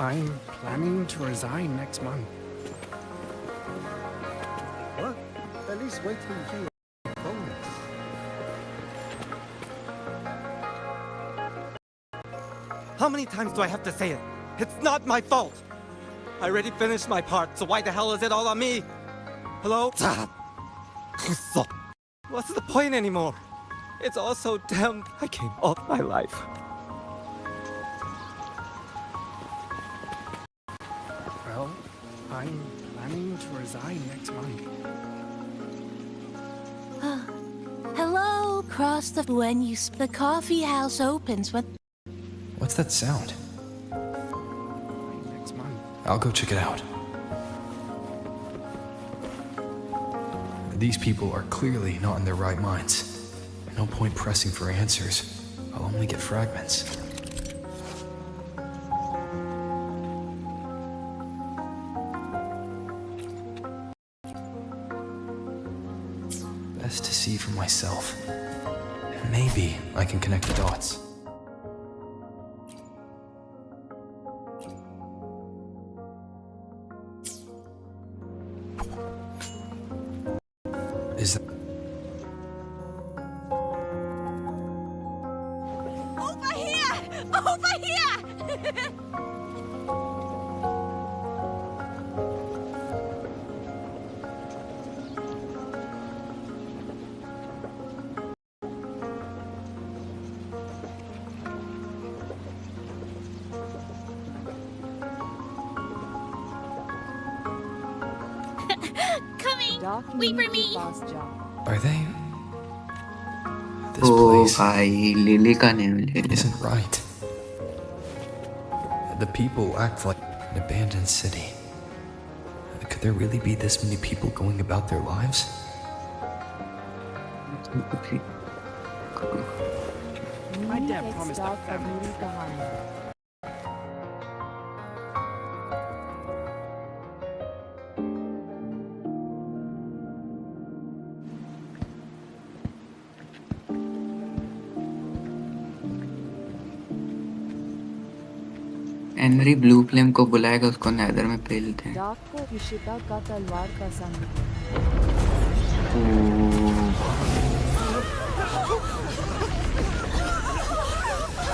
I'm planning to resign next month.
What? At least wait till you hear your bonus.
How many times do I have to say it? It's not my fault! I already finished my part, so why the hell is it all on me? Hello? What's the point anymore? It's all so damn... I came all my life.
Well, I'm planning to resign next month.
Hello, across the... When you... The coffee house opens when...
What's that sound?
Next month.
I'll go check it out. These people are clearly not in their right minds. No point pressing for answers. I'll only get fragments. Best to see for myself. Maybe I can connect the dots. Is that...
Over here! Over here!
Coming! Wait for me!
Are they... This
Oh
place
भाई lily का name ले लिया.
isn't right. The people act like an abandoned city. Could there really be this many people going about their lives?
My dad promised a family.
N-ary blue flame को बुलाएगा, उसको nether में पेलते हैं.
Dark को इशिता का तलवार का संग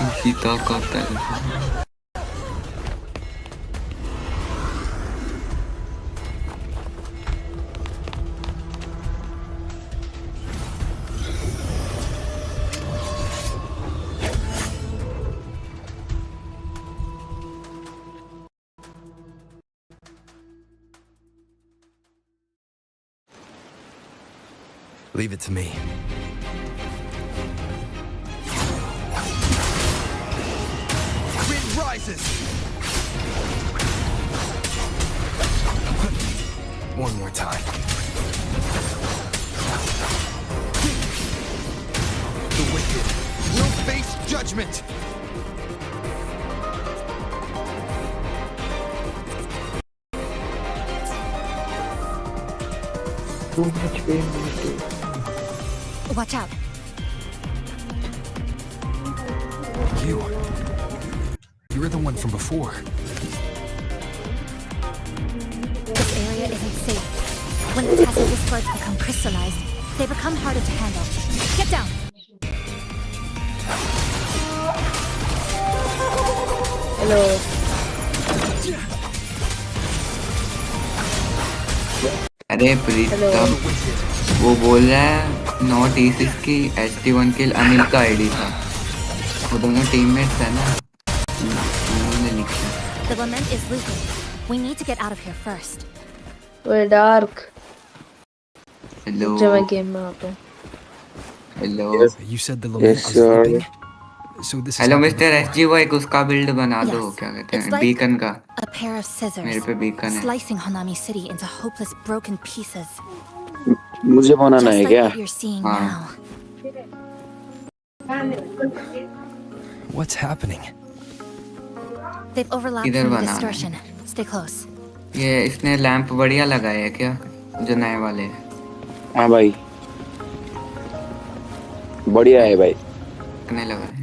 इशिता का तलवार.
Leave it to me.
Wind rises!
One more time.
The wicked will face judgment!
Too much pain.
Watch out.
You were the one from before.
This area isn't safe. When the Tassi discords become crystallized, they become harder to handle. Get down!
Hello.
अरे प्रीतम वो बोल रहा है not ईसिस की ST1 किल अनिल का ID था. वो दोनों टीममेट्स है ना, उन्होंने लिखा.
The lament is looting. We need to get out of here first.
We're dark.
Hello.
जब मैं गेम में आता हूँ.
Hello.
You said the lament was sleeping. So this is
Hello Mr. SG1, एक उसका बिल्ड बना दो. क्या कहते हैं, बीकन का.
A pair of scissors,
मेरे पे बीकन है.
slicing Hanami City into hopeless broken pieces.
मुझे बनाना
Just
है
like
क्या?
what you're seeing now.
What's happening?
They've overlapped
किधर
from the
बनाना है?
distortion. Stay close.
ये इसने लैंप बढ़िया लगाया है क्या, जो नए वाले हैं?
हाँ भाई, बढ़िया है भाई.
कितने लगा है?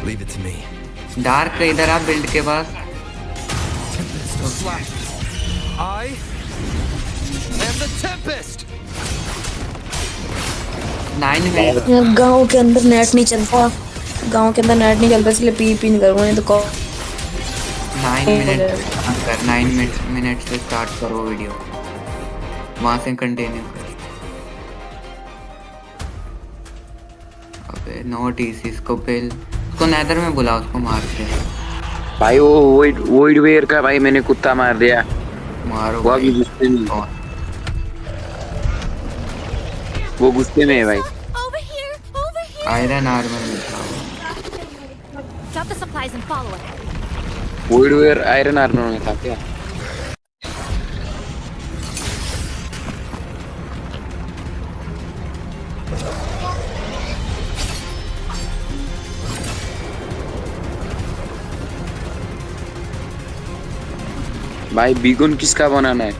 Leave it to me.
Dark इधर आप बिल्ड के पास.
I am the Tempest.
9 minute
यार गांव के अंदर नेट नहीं चलता, गांव के अंदर नेट नहीं चलता, इसलिए पी नहीं करूंगा, नहीं तो कॉल
9 मिनट से स्टार्ट करो वीडियो, वहां से कंटिन्यू कर। अबे नॉट इसी इसको पेल उसको नेदर में बुला, उसको मारते हैं
भाई। वो वोइड वेयर का भाई मैंने कुत्ता मार दिया।
मारो
वो अभी गुस्से में, वो गुस्से में है भाई।
आयरन आर्मर में था।
Drop the supplies and follow it.
Void where iron armour में था क्या? भाई बीगन किसका बनाना है?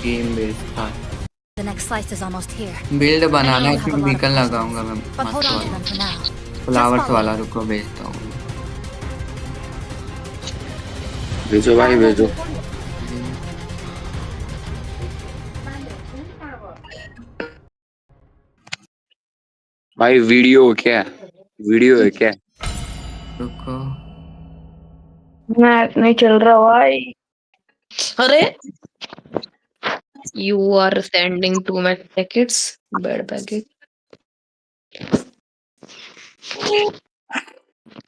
गेम बेस्ड था।
The next slice is almost here.
Build बनाना है, इसमें बीकन लगाऊंगा मैं
But hold on to them
मस्त
for now.
फ्लावर्स वाला। रुको भेजता हूँ।
भेजो भाई भेजो। भाई वीडियो क्या? वीडियो है क्या?
रुको
नेट नहीं चल रहा भाई। अरे you are sending to my packets, bad packet.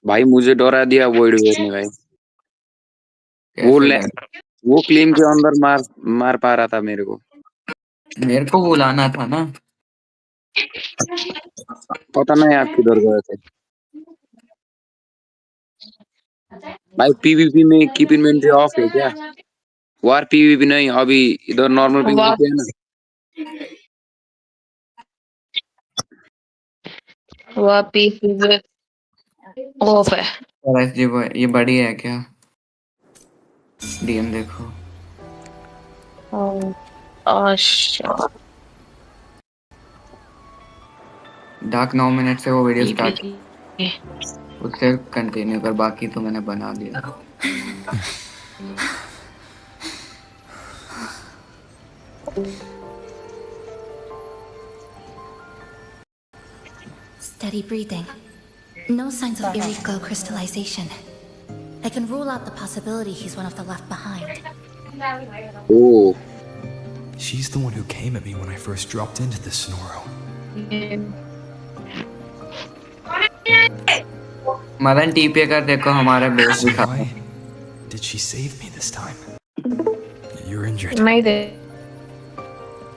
भाई मुझे डरा दिया वोइड वेयर ने भाई।
कैसे
वो क्लेम के अंदर मार पा रहा था मेरे को।
मेरे को बुलाना था ना।
पता नहीं आप किधर गए थे भाई। पीवीपी में कीप इन्वेंटरी ऑफ है क्या? वार पीवीपी नहीं, अभी इधर नॉर्मल पीवीपी है ना।
वाह पीपी ऑफ है।
ये बड़ी है क्या? डीएम देखो।
अच्छा
डार्क 9 मिनट से वो वीडियो स्टार्ट, उससे कंटिन्यू कर, बाकी तो मैंने बना दिया।
Steady breathing. No signs of illegal crystallization. I can rule out the possibility he's one of the left behind.
Oh.
She's the one who came at me when I first dropped into the Sonoro.
Madan TP कर देखो, हमारा base दिखा।
Did she save me this time? You're injured.
नहीं दे,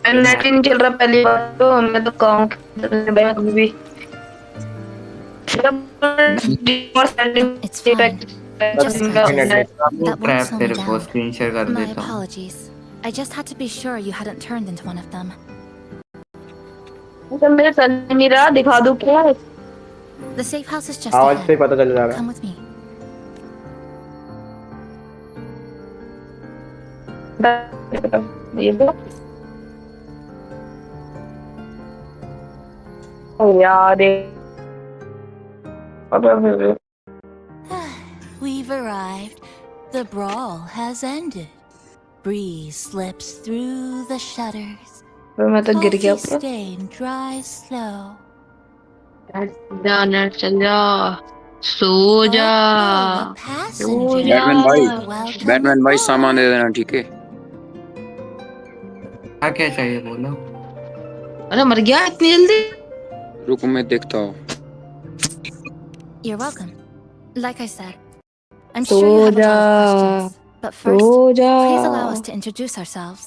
net नहीं चल रहा पहली बात तो। मैं तो गाँव भी
It's fine. Just
ट्रैप तेरे को स्क्रीन शेयर कर
My
देता हूँ।
apologies. I just had to be sure you hadn't turned into one of them.
मेरे सर नहीं रहा, दिखा दूँ क्या?
The safe house is just
आवाज से
ahead.
पता चल जाएगा।
Come with me.
ये तो यार
We've arrived. The brawl has ended. Breeze slips through the shutters.
मैं तो गिर गया
Coffee stain dries slow.
जा नेट चल जा, सो जा, सो जा।
बैटमैन भाई सामान दे देना, ठीक है?
क्या चाहिए बोलो।
अरे मर गया इतनी जल्दी?
रुको मैं देखता हूँ।
You're welcome. Like I said, I'm sure you have a lot of questions. But first, please allow us to introduce ourselves.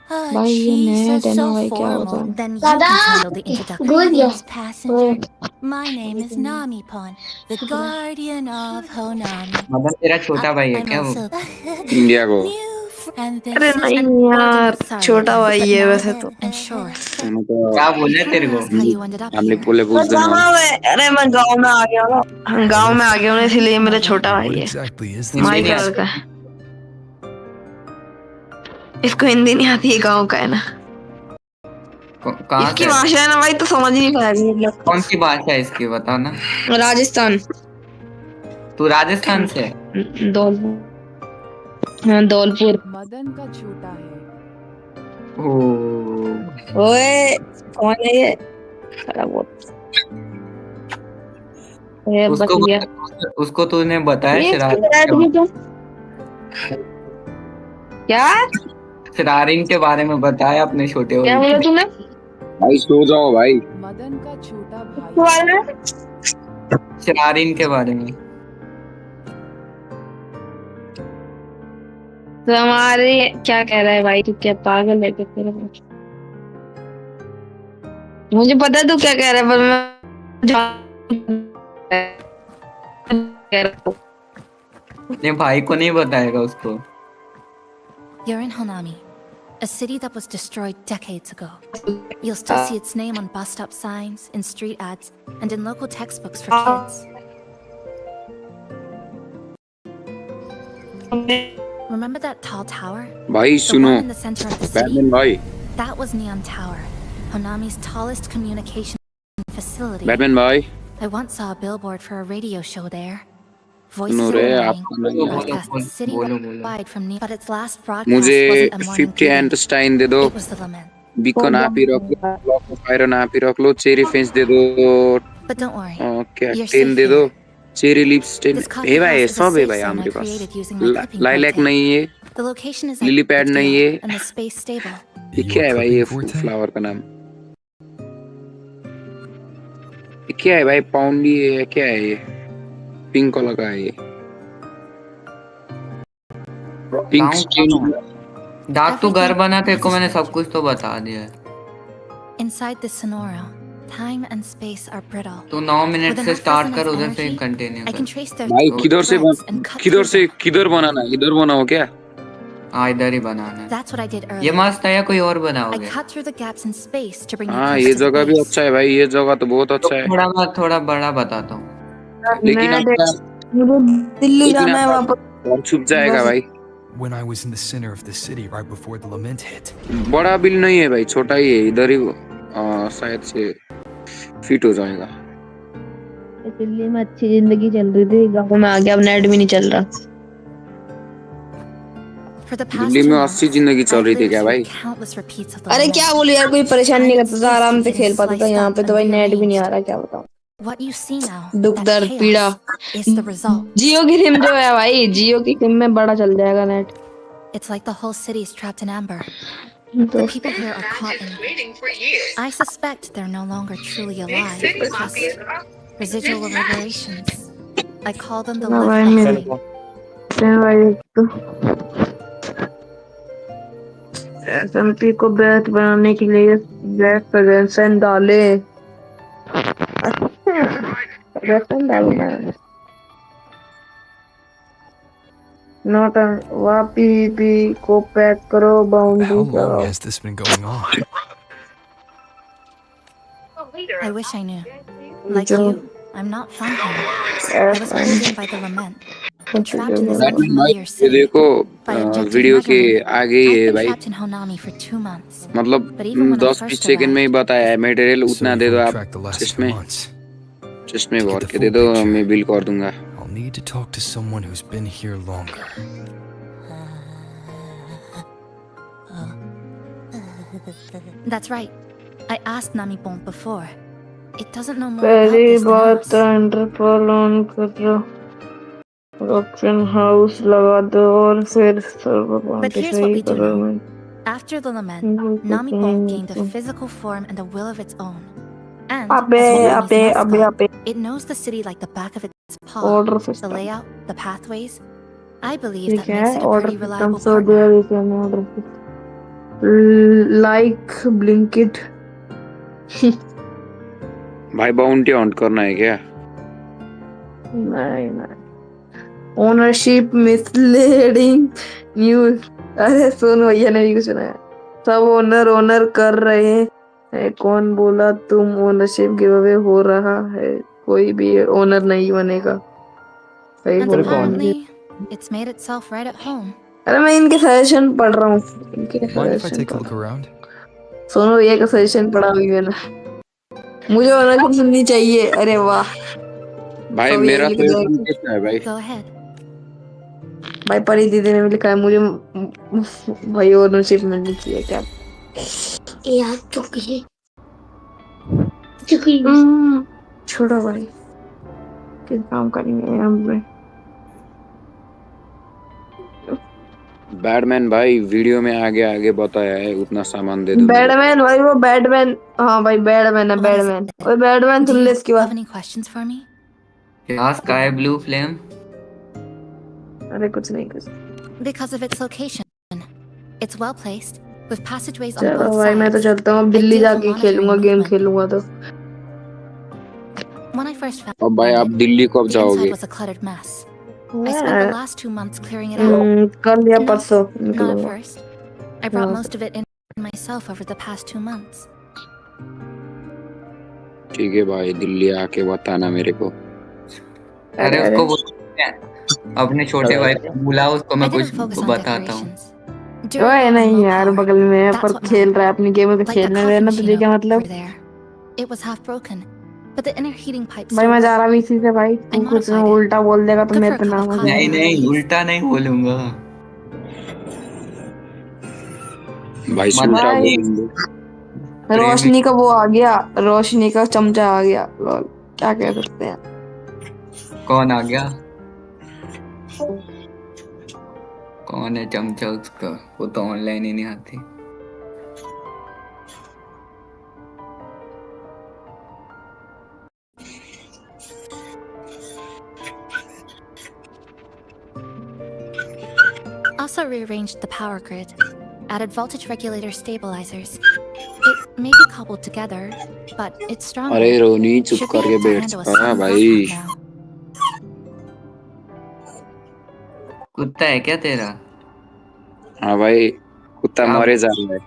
भाई ये नेट है ना भाई, क्या होता है?
Then you can handle the introduction. Greetings, passenger. My name is Namipon, the guardian of Honami.
Madan तेरा छोटा भाई है क्या वो?
इंडिया को।
अरे नहीं यार, छोटा भाई है वैसे तो।
क्या बोले तेरे को?
हमने बोले पूछ देना।
अरे मैं गांव में आ गया ना, गांव में आ गया हूँ, इसलिए मेरा छोटा भाई है। माई कलर का है, इसको हिंदी नहीं आती है, गांव का है ना। इसकी भाषा है ना भाई, तो समझ ही नहीं पाएगी।
कौन सी भाषा है इसकी, बताओ ना।
राजस्थान।
तू राजस्थान से है?
धौलपुर। हाँ धौलपुर।
मदन का छोटा है।
ओए कौन है ये? खड़ा बहुत। ये बच
उसको
गया।
उसको तूने बताया
ये इसकी
शरारिन
लैट भी तो क्या
शरारिन के बारे में बताया अपने छोटे
क्या
भाई
बोला
को।
तूने?
भाई सो जाओ भाई।
मदन का छोटा भाई।
वाला
शरारिन के बारे में।
तो हमारे क्या कह रहा है भाई? तू क्या पागल है क्या तेरा? मुझे पता है तू क्या कह रहा है पर मैं कह रहा हूँ।
अपने भाई को नहीं बताएगा उसको।
You're in Honami, a city that was destroyed decades ago. You'll still see its name on bus stop signs, in street ads, and in local textbooks for kids. Remember that tall tower?
भाई
The
सुनो
one in the center of the city?
Batman भाई।
That was Neon Tower, Honami's tallest communication facility.
Batman भाई
I once saw a billboard for a radio show there.
सुनो
Voices
रे
of
आपका
warning
नहीं
broadcast
है।
citywide from Neon, but its last broadcast
मुझे
wasn't a morning
50
greeting.
एंटस्टाइन दे दो।
It was the lament.
Beacon आप ही रख लो, ब्लॉक ऑफ आयरन आप ही रख लो, चेरी फेंस दे दो।
But don't worry,
क्या
you're
10
safe
दे दो,
here.
Cherry lips 10
This coffee
है भाई,
house is a
सब है
safe
भाई
zone I
हमारे पास।
created using my clipping
lilac
forte.
नहीं है,
The location is
lily pad नहीं है,
ideal and the space stable.
ये क्या है भाई? ये फ्लावर का नाम ये क्या है भाई? पाउंडी है क्या है ये? पिंक कलर का है ये। Pink stream.
डाक तू घर बना, तेरे को मैंने सब कुछ तो बता दिया है।
Inside this Sonora, time and space are brittle.
तू 9 मिनट
With
से
enough
स्टार्ट
resonance
कर, उधर से
energy,
कंटिन्यू
I
कर।
can trace their
भाई किधर से
threads and cut
किधर
through
से
them.
किधर बनाना? इधर बनाओ क्या?
हाँ इधर ही बनाना है।
That's what I did
ये
earlier.
मस्त है या कोई और
I
बनाओगे?
cut through the gaps in space to bring you
हाँ
close
ये
to the
जगह भी
base.
अच्छा है भाई, ये जगह तो बहुत अच्छा है।
थोड़ा मैं थोड़ा बड़ा बताता हूँ।
लेकिन
मैं
आपका
मुझे दिल्ली
लेकिन
जाना है
आपका
वापस।
घर छुप जाएगा भाई।
When I was in the center of the city right before the lament hit.
बड़ा बिल नहीं है भाई, छोटा ही है, इधर ही शायद से फिट हो जाएगा।
दिल्ली में अच्छी जिंदगी चल रही थी, गाँव में आ गया अब नेट भी नहीं चल रहा।
For the past
दिल्ली
2
में
months,
अच्छी जिंदगी चल
I've
रही थी
lived
क्या
through
भाई?
countless repeats of the
अरे
lament.
क्या बोलूं यार, कोई परेशान नहीं करता था, आराम से खेल पाता था।
Sliced
यहाँ
up
पे तो
and
भाई नेट भी नहीं आ
rearranged.
रहा, क्या बताऊं।
What you see now,
दुख
that
दर्द पीड़ा।
chaos, is the result.
जियो की सिम जो है भाई, जियो की सिम में बड़ा चल जाएगा net.
It's like the whole city is trapped in amber. The people here are caught in. I suspect they're no longer truly alive, just residual reverberations. I call them the
ना
left
भाई मेरे
behind.
भाई तो SMP को bat बनाने के लिए black प्रेजेंसन डाले। प्रेजेंसन डालना नोट वापी को पैक करो, बाउंड्री
How long
लगाओ।
has this been going on?
I wish I knew. Like you, I'm not from here. I was pulled in by the lament. I'm trapped in this
Batman भाई
unfamiliar
ये
city.
देखो
By objective
video के
measurement,
आगे ही
I've
है
been
भाई,
trapped in Honami for 2 months.
मतलब
But even when I
10-20
first
second में ही
arrived,
बताया है। मटेरियल
So
उतना
you've
दे दो
only
आप,
tracked the last 2
चश्मे
months.
चश्मे
To
भर
get the
के दे
full
दो,
picture,
मैं बिल कर दूंगा।
I'll need to talk to someone who's been here longer.
that's right. I asked Nami Bon before. It doesn't know more about
पहली
this than
बात
us.
तो interpole on करो, option house लगा दो और फिर server
But
point
here's what
सही
we do
करो।
know. After the lament, Nami Bon gained a physical form and a will of its own. And as Honami's mascot, it knows the city like the back of its paw.
Order
The
system.
layout, the pathways. I believe
ठीक
that makes
है,
it a
order
pretty
system
reliable
so
partner.
There is an order like Blinkit.
भाई bounty hunt करना है क्या?
नहीं नहीं, ownership misleading news. अरे सुन, भैया ने भी कुछ सुनाया, सब ओनर ओनर कर रहे हैं। कौन बोला तुम ओनरशिप गिवअवे हो रहा है? कोई भी ओनर नहीं बनेगा। सही
And
बोल रहा हूँ।
apparently, it's made itself right at home.
अरे मैं इनके सजेशन पढ़ रहा हूँ, इनके
Mind if I
suggestion
take a look around?
Sonu भैया का सजेशन पढ़ा हुई मैंने। मुझे ओनरशिप सुननी चाहिए। अरे वाह
भाई
सब
मेरा
यही लिख
सजेशन
दो।
कैसा है भाई?
Go ahead.
भाई परी दीदी ने भी लिखा है मुझे भाई ओनरशिप मिलनी चाहिए क्या यार चुकी छोड़ो भाई किस काम करेंगे हम पे
बैडमैन भाई वीडियो में आगे आगे बताया है उतना सामान दे दो मेरे को।
बैडमैन भाई वो बैडमैन हाँ भाई बैडमैन है बैडमैन ओए बैडमैन सुन ले इसकी बात
Have any questions for me?
क्या स्काई ब्लू फ्लेम?
अरे कुछ नहीं कुछ
Because of its location. It's well placed, with passageways on
चलो
both
भाई मैं तो
sides.
चलता हूँ अब दिल्ली
Ideal for
जाके
monitoring
खेलूंगा गेम
movement.
खेलूंगा तो
When I first found
अब भाई आप
it,
दिल्ली कब
the
जाओगे?
inside was a cluttered mess. I spent the last 2 months clearing it out.
कल या
No,
परसों
not at
निकलूंगा
first. I brought
हाँ
most of it in myself over the past 2 months.
ठीक है भाई दिल्ली आके बताना मेरे को।
अरे
अरे
उसको अपने छोटे भाई को बुलाओ, उसको मैं
I
कुछ
didn't focus on
बताता हूँ।
decorations. During
ओए
on
नहीं
low
यार
power,
बगल में है
that's
पर
what
खेल
mattered.
रहा है अपनी गेम तो
Like the
खेलने
coffee
देना
machine
तुझे क्या
over
मतलब
there. It was half broken, but the inner heating pipe
भाई
still
मैं
worked.
जा रहा हूँ इसी से भाई
I
तू कुछ
modified it.
उल्टा बोल देगा तो
Good
मेरे
for a
पे
cup of
नाम आ
coffee
नहीं
at
नहीं,
least.
उल्टा नहीं बोलूंगा।
भाई
मत
उल्टा
भाई
बोलेंगे।
प्रेमी
रोशनी का वो आ गया रोशनी का चमचा आ गया लॉल क्या कह सकते हैं
कौन आ गया? कौन है चमचा उसका? वो तो ऑनलाइन ही नहीं आती।
Also rearranged the power grid, added voltage regulator stabilizers. It may be cobbled together, but it's strong
अरे
enough.
रोनी चुप
Should be
करके
able to
बैठ
handle a
जा
small
भाई।
compound now.
कुत्ता है क्या तेरा?
हाँ भाई कुत्ता
क्या
मरे जा रहा है।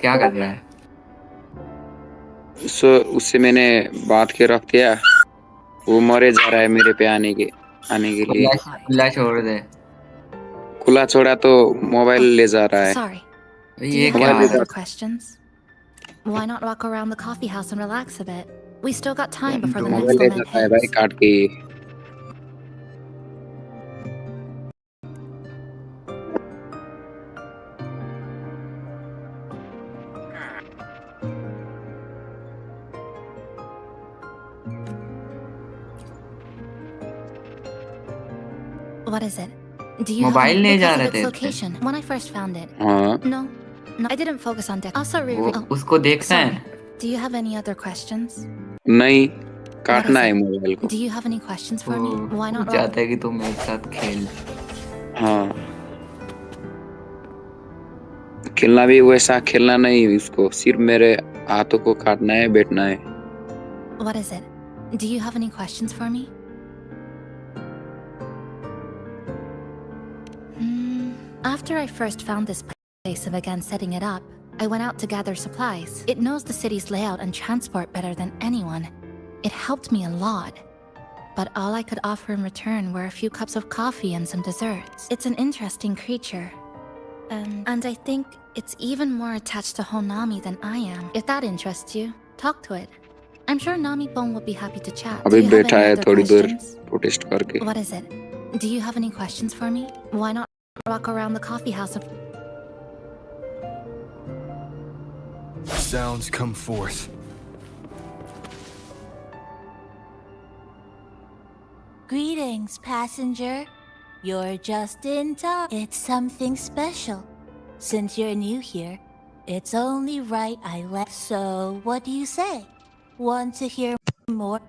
क्या कर रहा है?
उससे मैंने बात के रख दिया, वो मरे जा रहा है मेरे पे आने के लिए।
खुला छोड़ दे।
खुला छोड़ा तो मोबाइल ले जा रहा है।
Sorry. Do
ये
you have
क्या?
any other questions? Why not walk around the coffee house and relax a bit? We still got time before the next
mobile ले
lament
जाता है भाई
hits.
काट के।
What is it? Do you
mobile
have
ले
because
जा
of
रहे
its
थे
location? When I first found it.
हाँ
No, I didn't focus on deck. Also,
उसको देखना
sorry.
है?
Do you have any other questions?
नहीं
What
काटना
is
है
it?
मोबाइल को।
Do you have any questions for me? Why
वो
not?
चाहता है कि तुम मेरे साथ खेल।
हाँ खेलना भी वैसा खेलना नहीं, उसको सिर्फ मेरे हाथों को काटना है, बैठना है।
What is it? Do you have any questions for me? After I first found this place and began setting it up, I went out to gather supplies. It knows the city's layout and transport better than anyone. It helped me a lot. But all I could offer in return were a few cups of coffee and some desserts. It's an interesting creature. And I think it's even more attached to Honami than I am. If that interests you, talk to it. I'm sure Nami-Pon will be happy to chat. Do
अभी
you have
बैठा
any
है
other
थोड़ी देर
questions?
Protest करके।
What is it? Do you have any questions for me? Why not walk around the coffee house and...
Sounds come forth.
Greetings, passenger. You're just in time. It's something special. Since you're new here, it's only right I let. So, what do you say? Want to hear more?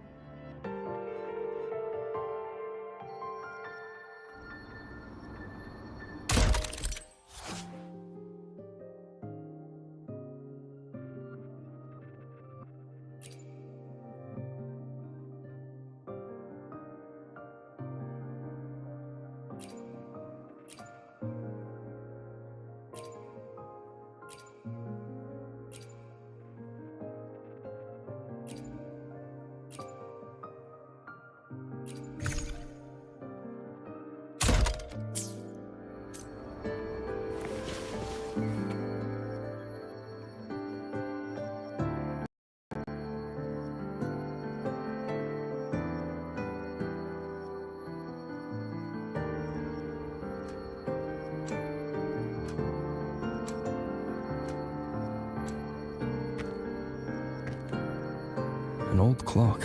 An old clock.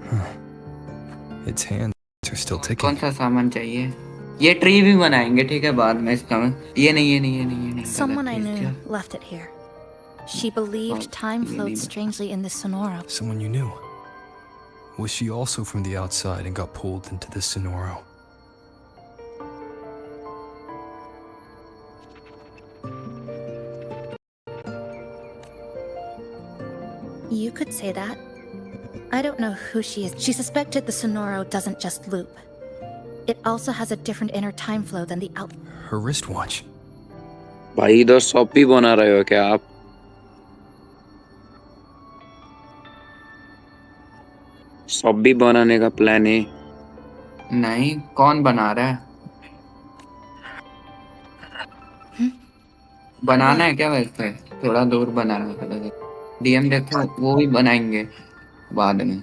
Huh. Its hands are still ticking.
कौन सा सामान चाहिए? ये tree भी बनाएंगे, ठीक है, बाद में इसका ये नहीं
Someone I knew left it here. She believed time flowed strangely in the Sonoro.
Someone you knew. Was she also from the outside and got pulled into the Sonoro?
You could say that. I don't know who she is. She suspected the Sonoro doesn't just loop. It also has a different inner time flow than the out.
Her wristwatch.
भाई इधर shop भी बना रहे हो क्या आप? Shop भी बनाने का प्लान है?
नहीं, कौन बना रहा है? बनाना है क्या? वैसे थोड़ा दूर बनाना है। डीएम देखो, वो भी बनाएंगे बाद में।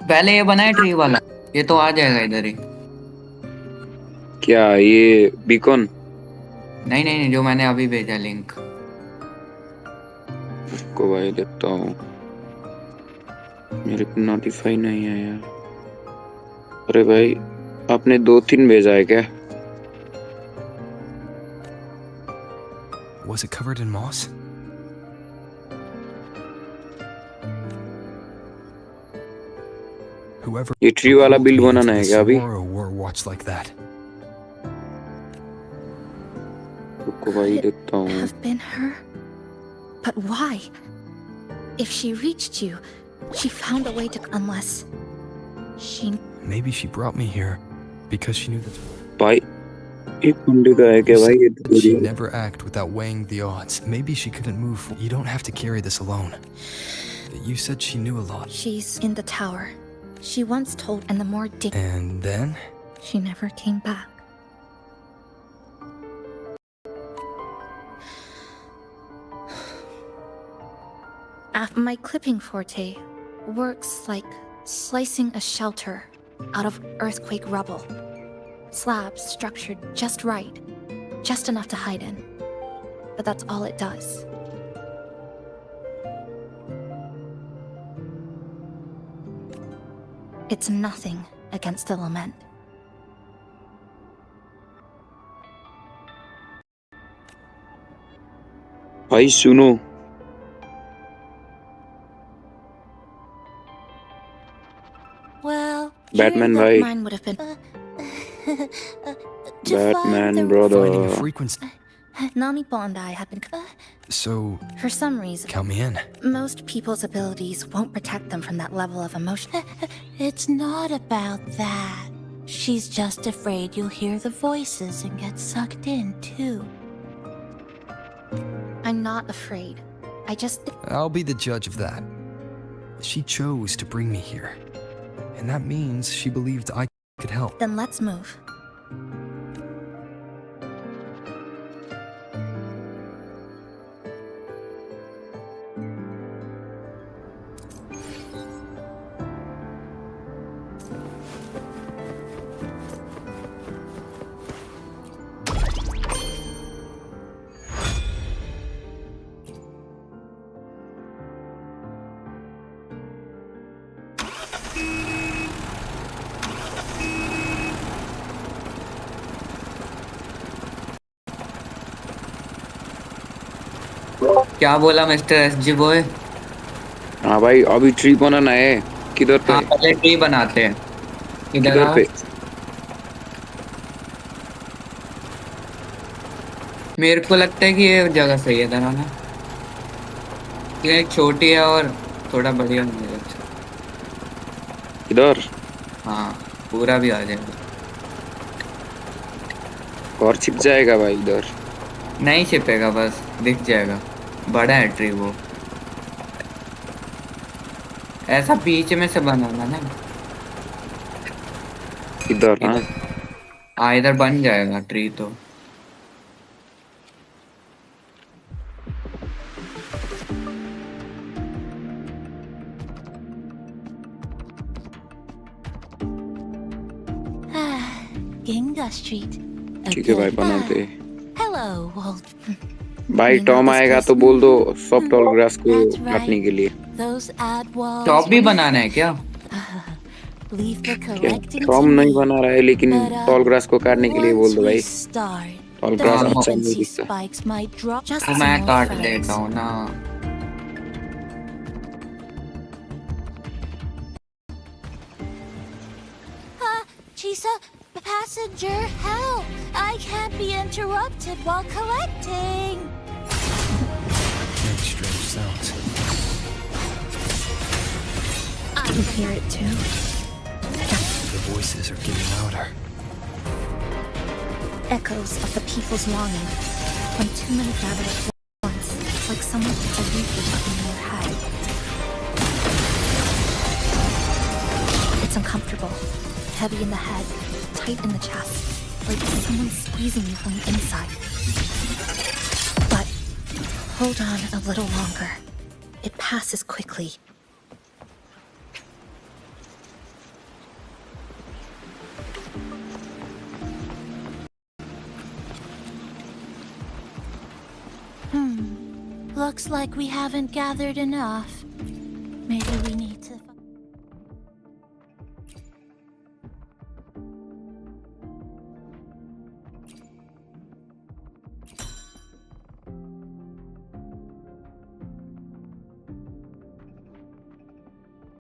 पहले ये बनाए ट्री वाला, ये तो आ जाएगा इधर ही।
क्या ये बीकॉन?
नहीं, जो मैंने अभी भेजा लिंक।
उसको भाई देखता हूँ, मेरे को नोटिफाई नहीं आया। अरे भाई आपने 2-3 भेजा है क्या?
Was it covered in moss? Whoever
ये ट्री वाला बिल्ड बनाना है क्या अभी?
wore a watch like that.
उसको भाई देखता हूँ।
Have been her? But why? If she reached you, she found a way to, unless she...
Maybe she brought me here because she knew that...
भाई एक घंटे का है क्या भाई?
She'd never act without weighing the odds. Maybe she couldn't move. You don't have to carry this alone. You said she knew a lot.
She's in the tower. She once told, and the more
And then?
She never came back. My clipping forte works like slicing a shelter out of earthquake rubble. Slabs structured just right, just enough to hide in. But that's all it does. It's nothing against the lament.
भाई सुनो,
Well,
Batman
that
भाई,
mine would have been
Batman brother.
Finding a frequency.
Nanipo and I have been.
So,
For some reason,
count me in.
most people's abilities won't protect them from that level of emotion.
it's not about that. She's just afraid you'll hear the voices and get sucked in, too.
I'm not afraid. I just.
I'll be the judge of that. She chose to bring me here. And that means she believed I could help.
Then let's move.
क्या बोला mister SG boy?
हाँ भाई अभी tree बनाना है। किधर पे?
हाँ, पहले ट्री बनाते हैं।
किधर पे?
मेरे को लगता है कि ये जगह सही है दराना, ये छोटी है और थोड़ा बढ़िया मुझे लगता है।
इधर?
हाँ, पूरा भी आ जाएगा।
और छिप जाएगा भाई इधर?
नहीं छिपेगा, बस दिख जाएगा। बड़ा है ट्री वो, ऐसा बीच में से बनाना ना।
इधर?
हाँ, इधर बन जाएगा ट्री तो।
Ginga Street.
ठीक है भाई बनाते।
Hello, old
भाई
You know
टॉम
this
आएगा
place?
तो बोल दो सब टॉल ग्रास को
That's
काटने के लिए।
Those ad walls.
टॉप भी बनाना है क्या?
Leave the
क्या
collecting
टॉम
to
नहीं
me.
बना रहा है लेकिन
But,
टॉल ग्रास को काटने के लिए बोल
once
दो
we
भाई।
start,
टॉल
the
ग्रास अच्छा नहीं
frequency
दिखता।
spikes might drop. Just
तो
some
मैं
more
काट
friends.
लेता हूँ ना।
Chisa, passenger, help! I can't be interrupted while collecting.
Make strange sounds.
I can hear it too.
The voices are getting louder.
Echoes of the people's longing. When too many gather at once, it's like someone puts a repeat button in your head. It's uncomfortable, heavy in the head, tight in the chest, like someone's squeezing you from the inside. But hold on a little longer. It passes quickly. Looks like we haven't gathered enough. Maybe we need